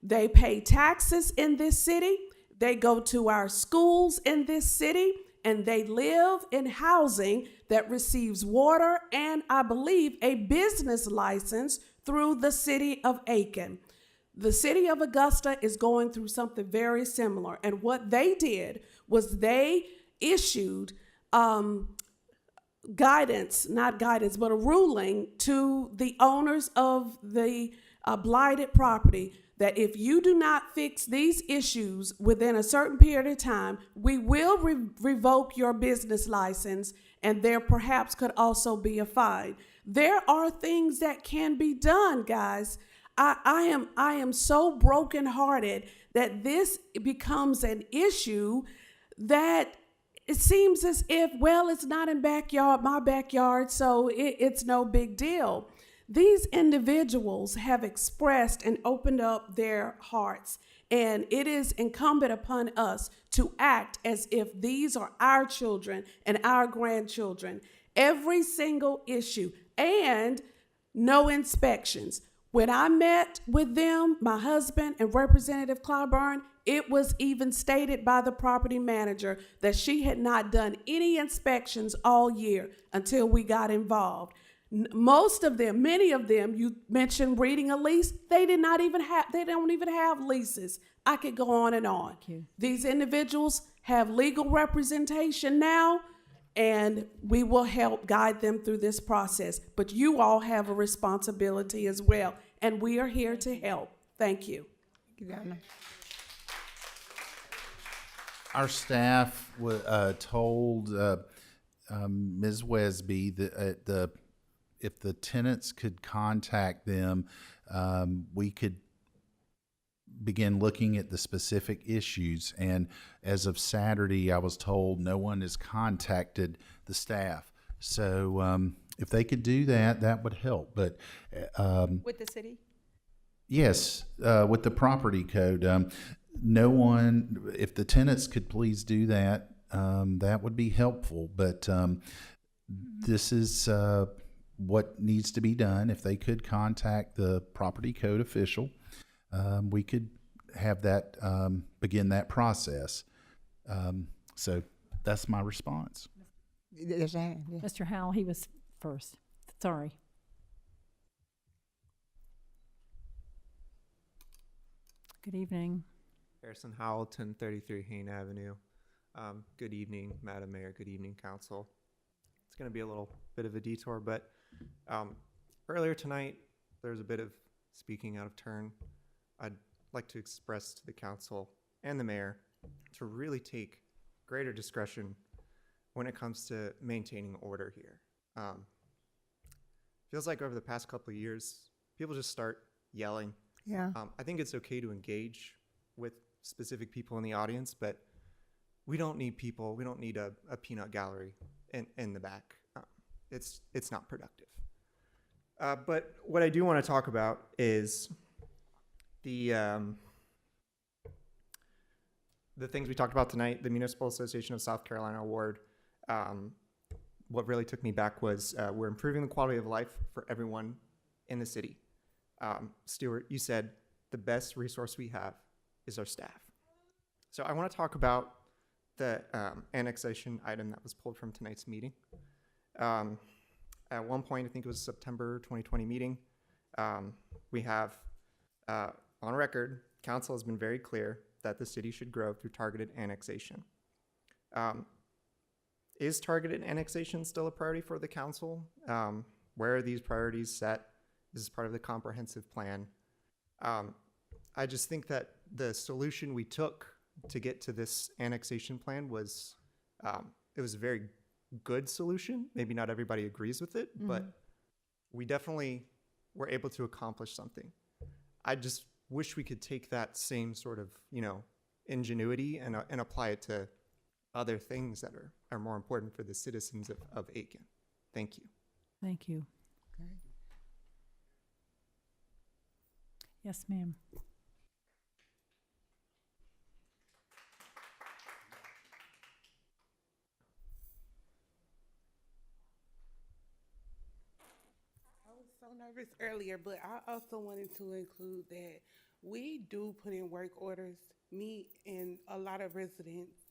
they pay taxes in this city, they go to our schools in this city, and they live in housing that receives water and, I believe, a business license through the city of Aiken. The city of Augusta is going through something very similar, and what they did was they issued guidance, not guidance, but a ruling to the owners of the blighted property that if you do not fix these issues within a certain period of time, we will revoke your business license, and there perhaps could also be a fine. There are things that can be done, guys. I am so brokenhearted that this becomes an issue that it seems as if, well, it's not in my backyard, so it's no big deal. These individuals have expressed and opened up their hearts, and it is incumbent upon us to act as if these are our children and our grandchildren. Every single issue, and no inspections. When I met with them, my husband and Representative Clyburn, it was even stated by the property manager that she had not done any inspections all year until we got involved. Most of them, many of them, you mentioned reading a lease, they don't even have leases. I could go on and on. These individuals have legal representation now, and we will help guide them through this process. But you all have a responsibility as well, and we are here to help. Thank you. Our staff told Ms. Wesby that if the tenants could contact them, we could begin looking at the specific issues. And as of Saturday, I was told no one has contacted the staff. So if they could do that, that would help. But With the city? yes, with the property code, no one. If the tenants could please do that, that would be helpful. But this is what needs to be done. If they could contact the property code official, we could have that begin that process. So that's my response. Mr. Howell, he was first. Sorry. Good evening. Harrison Howell, 1033 Hain Avenue. Good evening, Madam Mayor. Good evening, Council. It's going to be a little bit of a detour, but earlier tonight, there was a bit of speaking out of turn. I'd like to express to the Council and the Mayor to really take greater discretion when it comes to maintaining order here. Feels like over the past couple of years, people just start yelling. Yeah. I think it's okay to engage with specific people in the audience, but we don't need people. We don't need a peanut gallery in the back. It's not productive. But what I do want to talk about is the things we talked about tonight, the Municipal Association of South Carolina Award. What really took me back was we're improving the quality of life for everyone in the city. Stuart, you said the best resource we have is our staff. So I want to talk about the annexation item that was pulled from tonight's meeting. At one point, I think it was September 2020 meeting, we have on record, council has been very clear that the city should grow through targeted annexation. Is targeted annexation still a priority for the council? Where are these priorities set? This is part of the comprehensive plan. I just think that the solution we took to get to this annexation plan was, it was a very good solution. Maybe not everybody agrees with it, but we definitely were able to accomplish something. I just wish we could take that same sort of, ingenuity and apply it to other things that are more important for the citizens of Aiken. Thank you. Thank you. Okay. Yes, ma'am. I was so nervous earlier, but I also wanted to include that we do put in work orders, me and a lot of residents.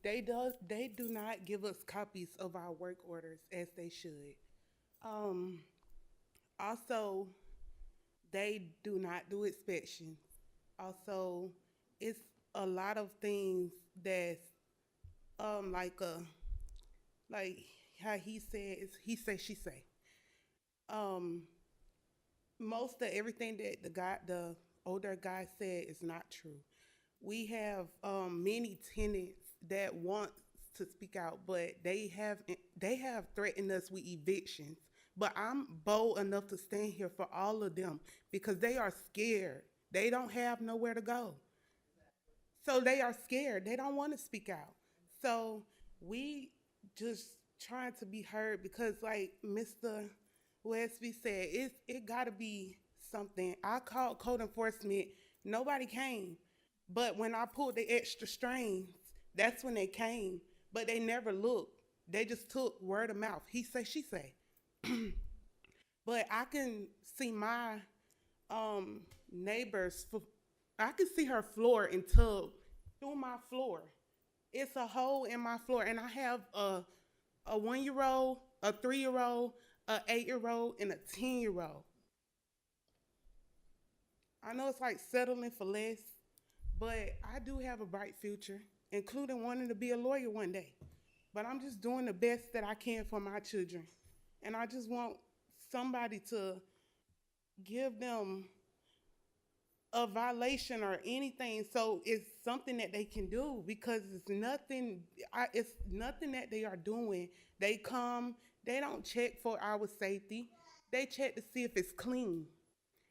They do not give us copies of our work orders as they should. Also, they do not do inspections. Also, it's a lot of things that's like how he says, he say, she say. Most of everything that the older guy said is not true. We have many tenants that want to speak out, but they have threatened us with evictions. But I'm bold enough to stand here for all of them because they are scared. They don't have nowhere to go. So they are scared. They don't want to speak out. So we just trying to be heard because, like Mr. Westby said, it got to be something. I called code enforcement. Nobody came. But when I pulled the extra strings, that's when they came. But they never looked. They just took word of mouth. He say, she say. But I can see my neighbors. I can see her floor and tub through my floor. It's a hole in my floor. And I have a 1-year-old, a 3-year-old, a 8-year-old, and a 10-year-old. I know it's like settling for less, but I do have a bright future, including wanting to be a lawyer one day. But I'm just doing the best that I can for my children. And I just want somebody to give them a violation or anything so it's something that they can do because it's nothing that they are doing. They come, they don't check for our safety. They check to see if it's clean.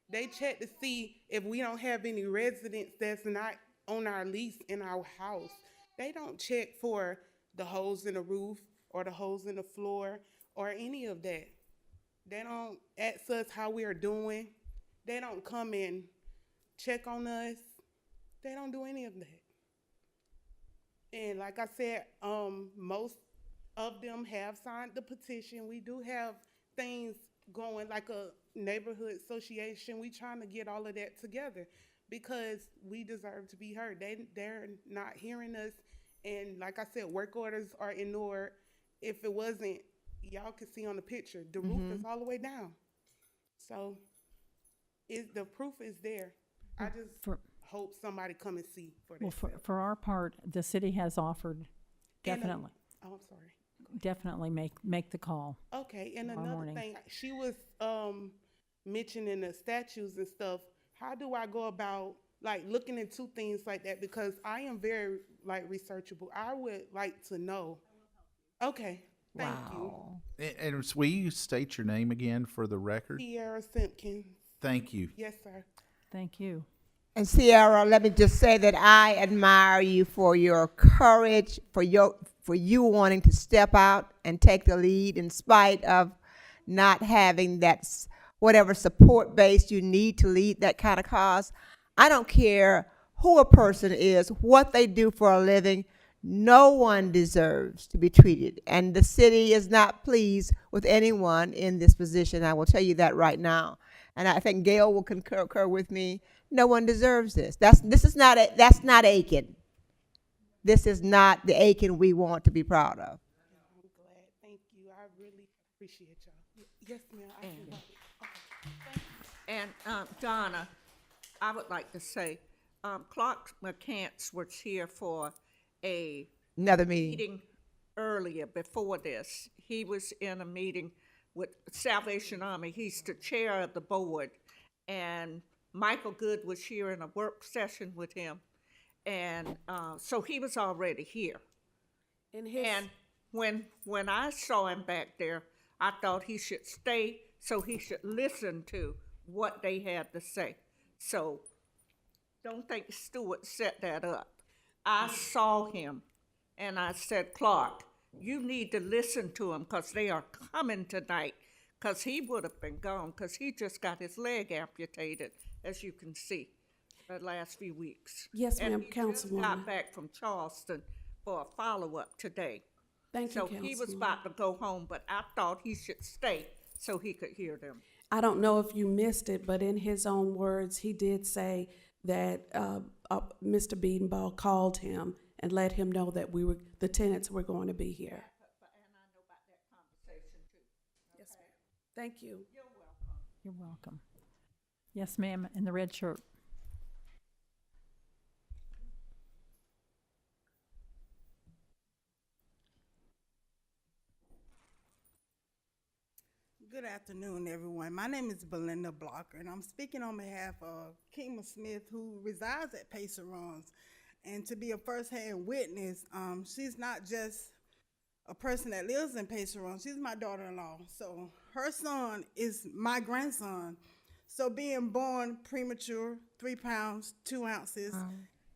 They check to see if we don't have any residents that's not on our lease in our house. They don't check for the holes in the roof or the holes in the floor or any of that. They don't ask us how we are doing. They don't come and check on us. They don't do any of that. And like I said, most of them have signed the petition. We do have things going like a neighborhood association. We trying to get all of that together because we deserve to be heard. They're not hearing us. And like I said, work orders are ignored. If it wasn't, y'all could see on the picture, the roof is all the way down. So the proof is there. I just hope somebody come and see for Well, themselves. for our part, the city has offered definitely. Oh, I'm sorry. Definitely make the call. Okay, and tomorrow another morning. thing, she was mentioning the statues and stuff. How do I go about like looking into things like that? Because I am very like researchable. I would like to know. Okay, thank you. And will you state your name again for the record? Sierra Simpkins. Thank you. Yes, sir. Thank you. And Sierra, let me just say that I admire you for your courage, for you wanting to step out and take the lead in spite of not having whatever support base you need to lead that kind of cause. I don't care who a person is, what they do for a living. No one deserves to be treated, and the city is not pleased with anyone in this position. I will tell you that right now, and I think Gail will concur with me. No one deserves this. That's not Aiken. This is not the Aiken we want to be proud of. I'm glad. Thank you. I really appreciate y'all. Yes, ma'am. I feel like it. And Donna, I would like to say, Clark McCants was here for Another meeting earlier before this. He was in a meeting with Salvation Army. He's the chair of the board. And Michael Good was here in a work session with him. And so he was already here. And when I saw him back there, I thought he should stay so he should listen to what they had to say. So don't think Stewart set that up. I saw him and I said, Clark, you need to listen to him because they are coming tonight, because he would have been gone because he just got his leg amputated, as you can see, the last few weeks. Yes, ma'am, And he just Councilwoman. got back from Charleston for a follow-up today. Thank you, So he was Councilwoman. about to go home, but I thought he should stay so he could hear them. I don't know if you missed it, but in his own words, he did say that Mr. Beedenball called him and let him know that the tenants were going to be here. And I know about that conversation too. Yes, ma'am. Thank you. You're welcome. You're welcome. Yes, ma'am, in the red shirt. Good afternoon, everyone. My name is Belinda Blocker, and I'm speaking on behalf of Kima Smith, who resides at Pacer Runs. And to be a first-hand witness, she's not just a person that lives in Pacer Runs, she's my daughter-in-law. So her son is my grandson. So being born premature, 3 pounds, 2 ounces,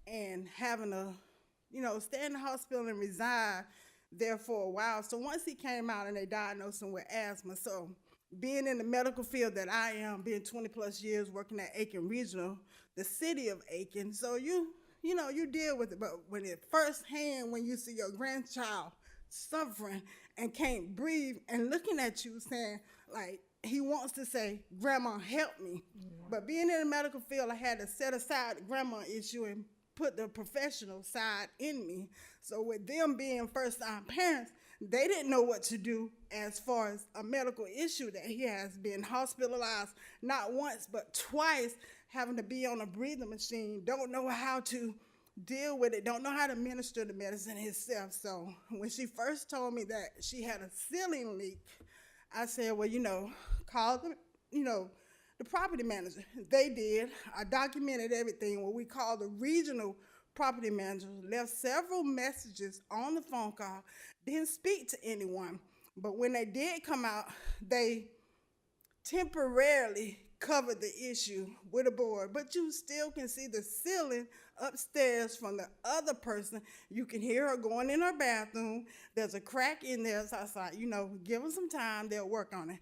and having to, stay in the hospital and reside there for a while. So once he came out and they diagnosed him with asthma, so being in the medical field that I am, being 20 plus years working at Aiken Regional, the city of Aiken, so you deal with it. But when it firsthand, when you see your grandchild suffering and can't breathe and looking at you saying, like, he wants to say, Grandma, help me. But being in the medical field, I had to set aside the grandma issue and put the professional side in me. So with them being first-time parents, they didn't know what to do as far as a medical issue that he has been hospitalized not once but twice, having to be on a breathing machine, don't know how to deal with it, don't know how to administer the medicine himself. So when she first told me that she had a ceiling leak, I said, well, call the property manager. They did. I documented everything. What we call the regional property manager, left several messages on the phone call, didn't speak to anyone. But when they did come out, they temporarily covered the issue with a board. But you still can see the ceiling upstairs from the other person. You can hear her going in her bathroom. There's a crack in there. So I was like, give them some time. They'll work on it.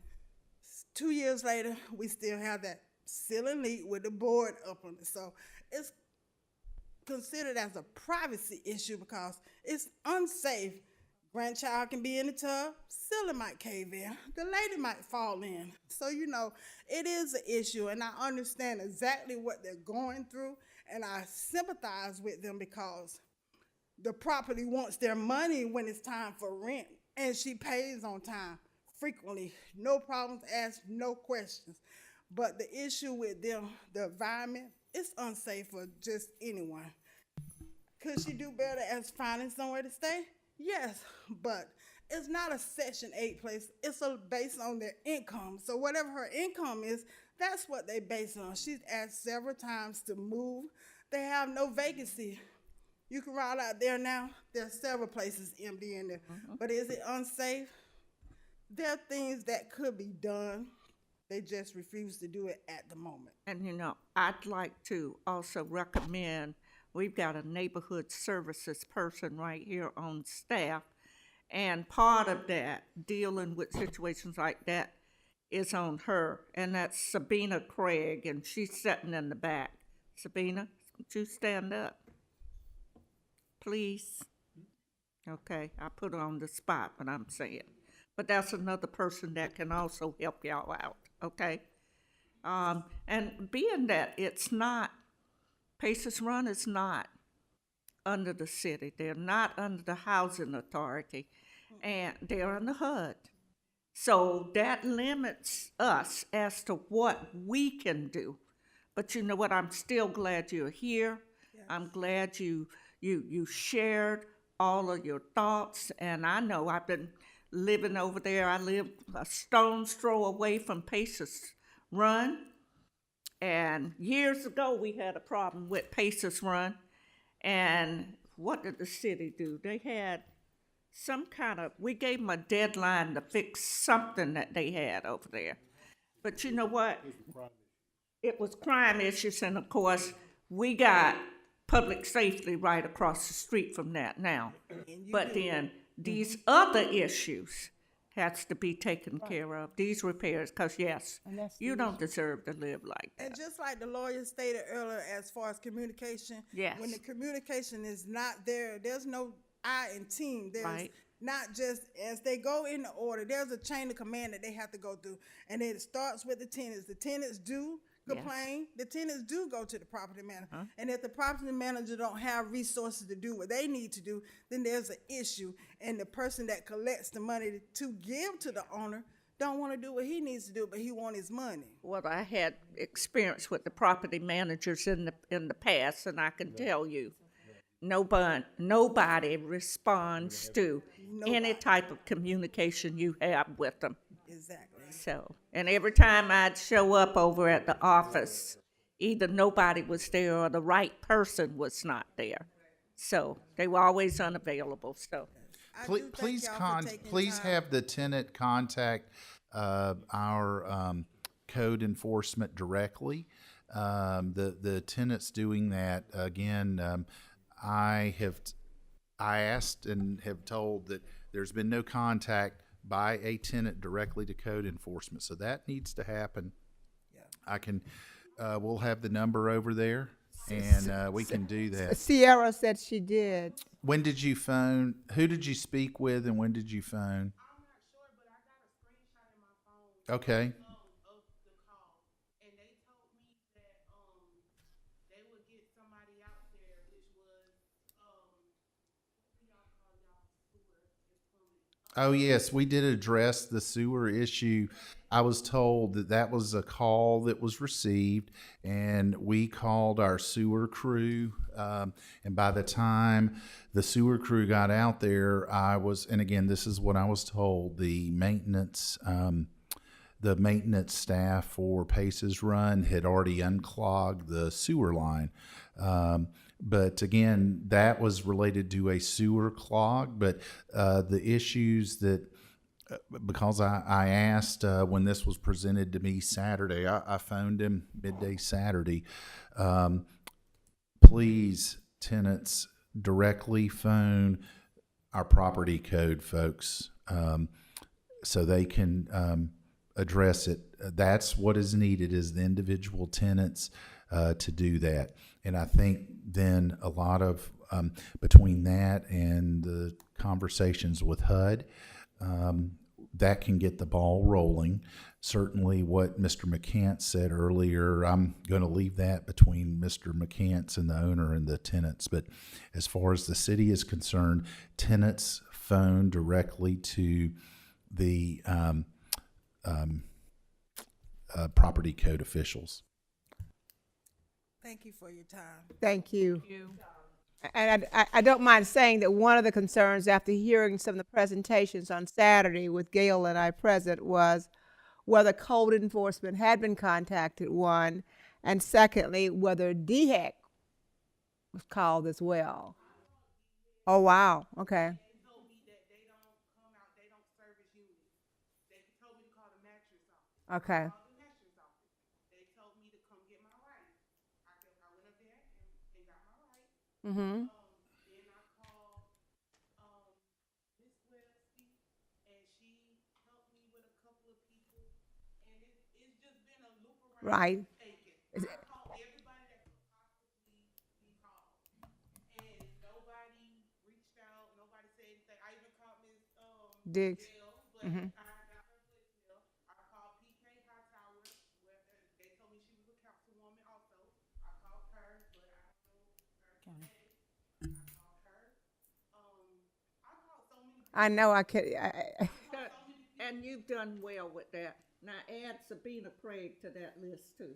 2 years later, we still have that ceiling leak with the board up on it. So it's considered as a privacy issue because it's unsafe. Grandchild can be in the tub, ceiling might cave in, the lady might fall in. So, it is an issue, and I understand exactly what they're going through, and I sympathize with them because the property wants their money when it's time for rent, and she pays on time frequently. No problems asked, no questions. But the issue with them, the environment, it's unsafe for just anyone. Could she do better as finding somewhere to stay? Yes, but it's not a Section 8 place. It's based on their income. So whatever her income is, that's what they base it on. She's asked several times to move. They have no vacancy. You can ride out there now. There's several places empty in there. But is it unsafe? There are things that could be done. They just refuse to do it at the moment. And I'd like to also recommend, we've got a neighborhood services person right here on staff, and part of that, dealing with situations like that, is on her, and that's Sabina Craig, and she's sitting in the back. Sabina, would you stand up? Please. Okay, I put her on the spot, but I'm saying. But that's another person that can also help y'all out, okay? And being that it's not, Paces Run is not under the city, they're not under the housing authority, and they're under HUD. So that limits us as to what we can do. But you know what? I'm still glad you're here. I'm glad you shared all of your thoughts. And I know I've been living over there. I live a stone's throw away from Paces Run. And years ago, we had a problem with Paces Run. And what did the city do? They had some kind of, we gave them a deadline to fix something that they had over there. But you know what? It was crime issues, and of course, we got public safety right across the street from that now. But then these other issues has to be taken care of, these repairs, because yes, you don't deserve to live like that. And just like the lawyer stated earlier, as far as communication, Yes. when the communication is not there, there's no I in team. There's Right. not just as they go in the order, there's a chain of command that they have to go through. And it starts with the tenants. The tenants do complain. The tenants do go to the property manager. And if the property manager don't have resources to do what they need to do, then there's an issue. And the person that collects the money to give to the owner don't want to do what he needs to do, but he want his money. Well, I had experience with the property managers in the past, and I can tell you, nobody responds to any type of communication you have with them. Exactly. So, and every time I'd show up over at the office, either nobody was there or the right person was not there. So they were always unavailable. So Please have the tenant contact our code enforcement directly. The tenants doing that again. I asked and have told that there's been no contact by a tenant directly to code enforcement, so that needs to happen. I can. We'll have the number over there, and we can do that. Sierra said she did. When did you phone? Who did you speak with, and when did you phone? I'm not sure, but I got a screenshot in my phone. Okay. Of the call, and they told me that they would get somebody out there, which was what do y'all call y'all sewer and plumbing? Oh yes, we did address the sewer issue. I was told that that was a call that was received, and we called our sewer crew. And by the time the sewer crew got out there, and again, this is what I was told, the maintenance staff for Paces Run had already unclogged the sewer line. But again, that was related to a sewer clog. But the issues that, because I asked when this was presented to me Saturday, I phoned him midday Saturday. Please, tenants, directly phone our property code folks so they can address it. That's what is needed, is the individual tenants to do that. And I think then a lot of between that and the conversations with HUD, that can get the ball rolling. Certainly what Mr. McCants said earlier, I'm going to leave that between Mr. McCants and the owner and the tenants. But as far as the city is concerned, tenants phone directly to the property code officials. Thank you for your time. Thank you. And I don't mind saying that one of the concerns after hearing some of the presentations on Saturday with Gail and I present was whether code enforcement had been contacted, one, and secondly, whether DHEC was called as well. Oh, wow. Okay. They told me that they don't come out, they don't service units. They told me to call the mattress office. Okay. I called the mattress office. They told me to come get my rights. I went up there and got my rights. Mm-hmm. Then I called Miss Webster, and she helped me with a couple of people. Right. Is it- Diggs. Mhm. I know I could. And you've done well with that. Now add Sabina Craig to that list too.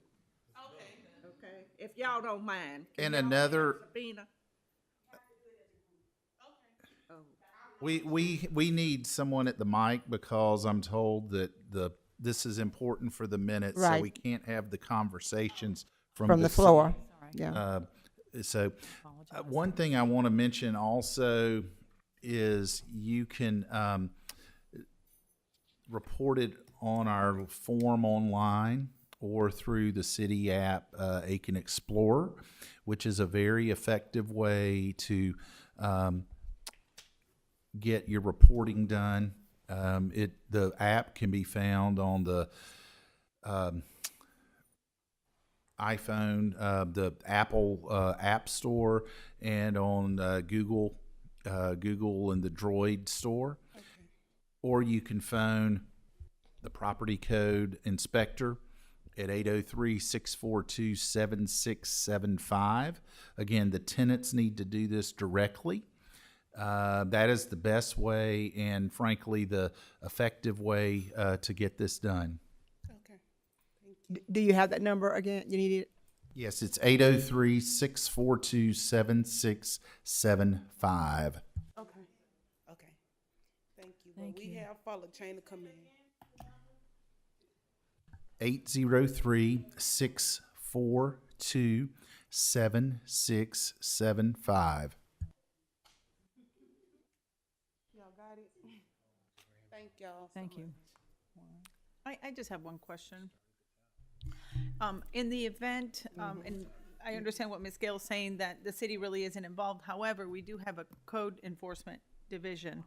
Okay, if y'all don't mind. Can And y'all add another, Sabina? Oh, we need someone at the mic because I'm told that this is important for the minutes, so Right. we can't have the conversations from From the floor. Yeah. So one thing I want to mention also is you can report it on our form online or through the city app, Aiken Explorer, which is a very effective way to get your reporting done. The app can be found on the iPhone, the Apple App Store, and on Google and the Droid Store. Okay. Or you can phone the property code inspector at 803-642-7675. Again, the tenants need to do this directly. That is the best way and, frankly, the effective way to get this done. Do you have that number again? You need it? Yes, it's 803-642-7675. Okay. Thank you. Well, we have followed chain of command. 803-642-7675. Y'all got it? Thank y'all. Thank you. I just have one question. In the event, and I understand what Ms. Gale's saying, that the city really isn't involved. However, we do have a code enforcement division.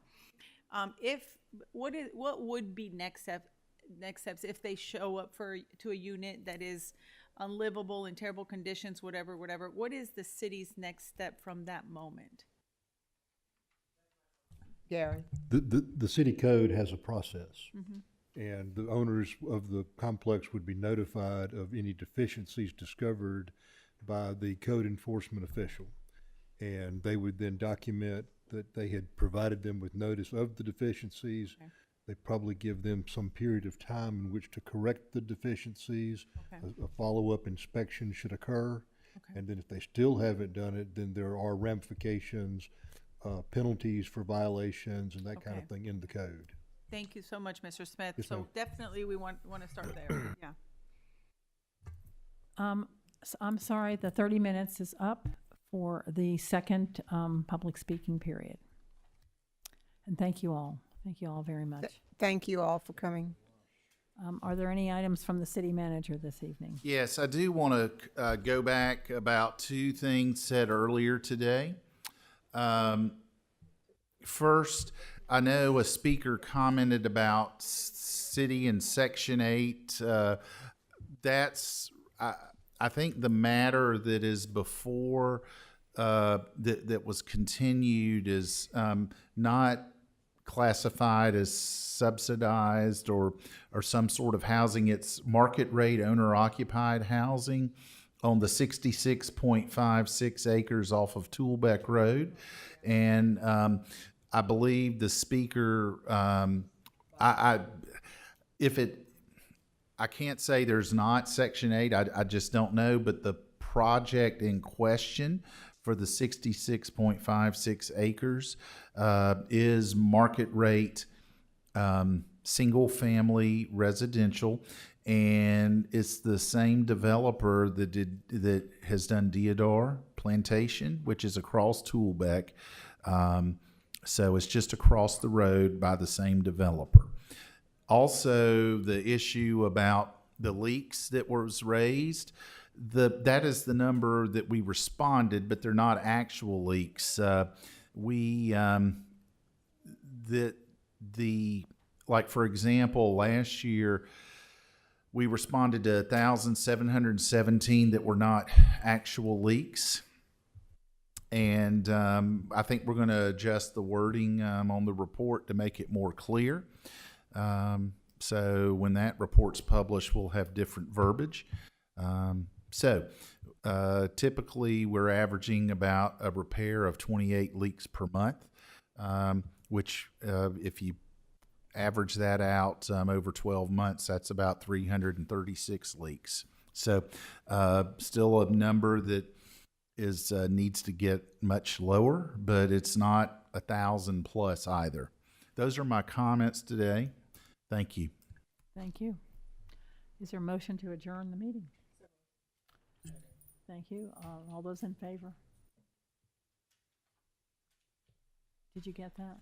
What would be next steps if they show up to a unit that is unlivable, in terrible conditions, whatever? What is the city's next step from that moment? Gary. The city code has a process. Mm-hmm. And the owners of the complex would be notified of any deficiencies discovered by the code enforcement official. And they would then document that they had provided them with notice of the deficiencies. Okay. They probably give them some period of time in which to correct the deficiencies. Okay. A follow-up inspection should occur. Okay. And then if they still haven't done it, then there are ramifications, penalties for violations and that kind of thing in the code. Thank you so much, Mr. Smith. Yes, so ma'am. Definitely we want to start there. Yeah. So I'm sorry, the 30 minutes is up for the second public speaking period. And thank you all. Thank you all very much. Thank you all for coming. Are there any items from the city manager this evening? Yes, I do want to go back about two things said earlier today. First, I know a speaker commented about city and Section 8. I think the matter that is before that was continued is not classified as subsidized or some sort of housing. It's market rate owner occupied housing on the 66.56 acres off of Toolbeck Road. And I believe the speaker, I can't say there's not Section 8, I just don't know, but the project in question for the 66.56 acres is market rate single family residential, and it's the same developer that has done Deodar Plantation, which is across Toolbeck. So it's just across the road by the same developer. Also, the issue about the leaks that was raised, that is the number that we responded, but they're not actual leaks. Like for example, last year We responded to 1,717 that were not actual leaks. And I think we're going to adjust the wording on the report to make it more clear. So when that report's published, we'll have different verbiage. Typically, we're averaging about a repair of 28 leaks per month, which if you average that out over 12 months, that's about 336 leaks. So still a number that is needs to get much lower, but it's not 1,000 plus either. Those are my comments today. Thank you. Thank you. Is there a motion to adjourn the meeting? Thank you. All those in favor? Did you get that?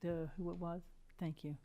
Who it was? Thank you.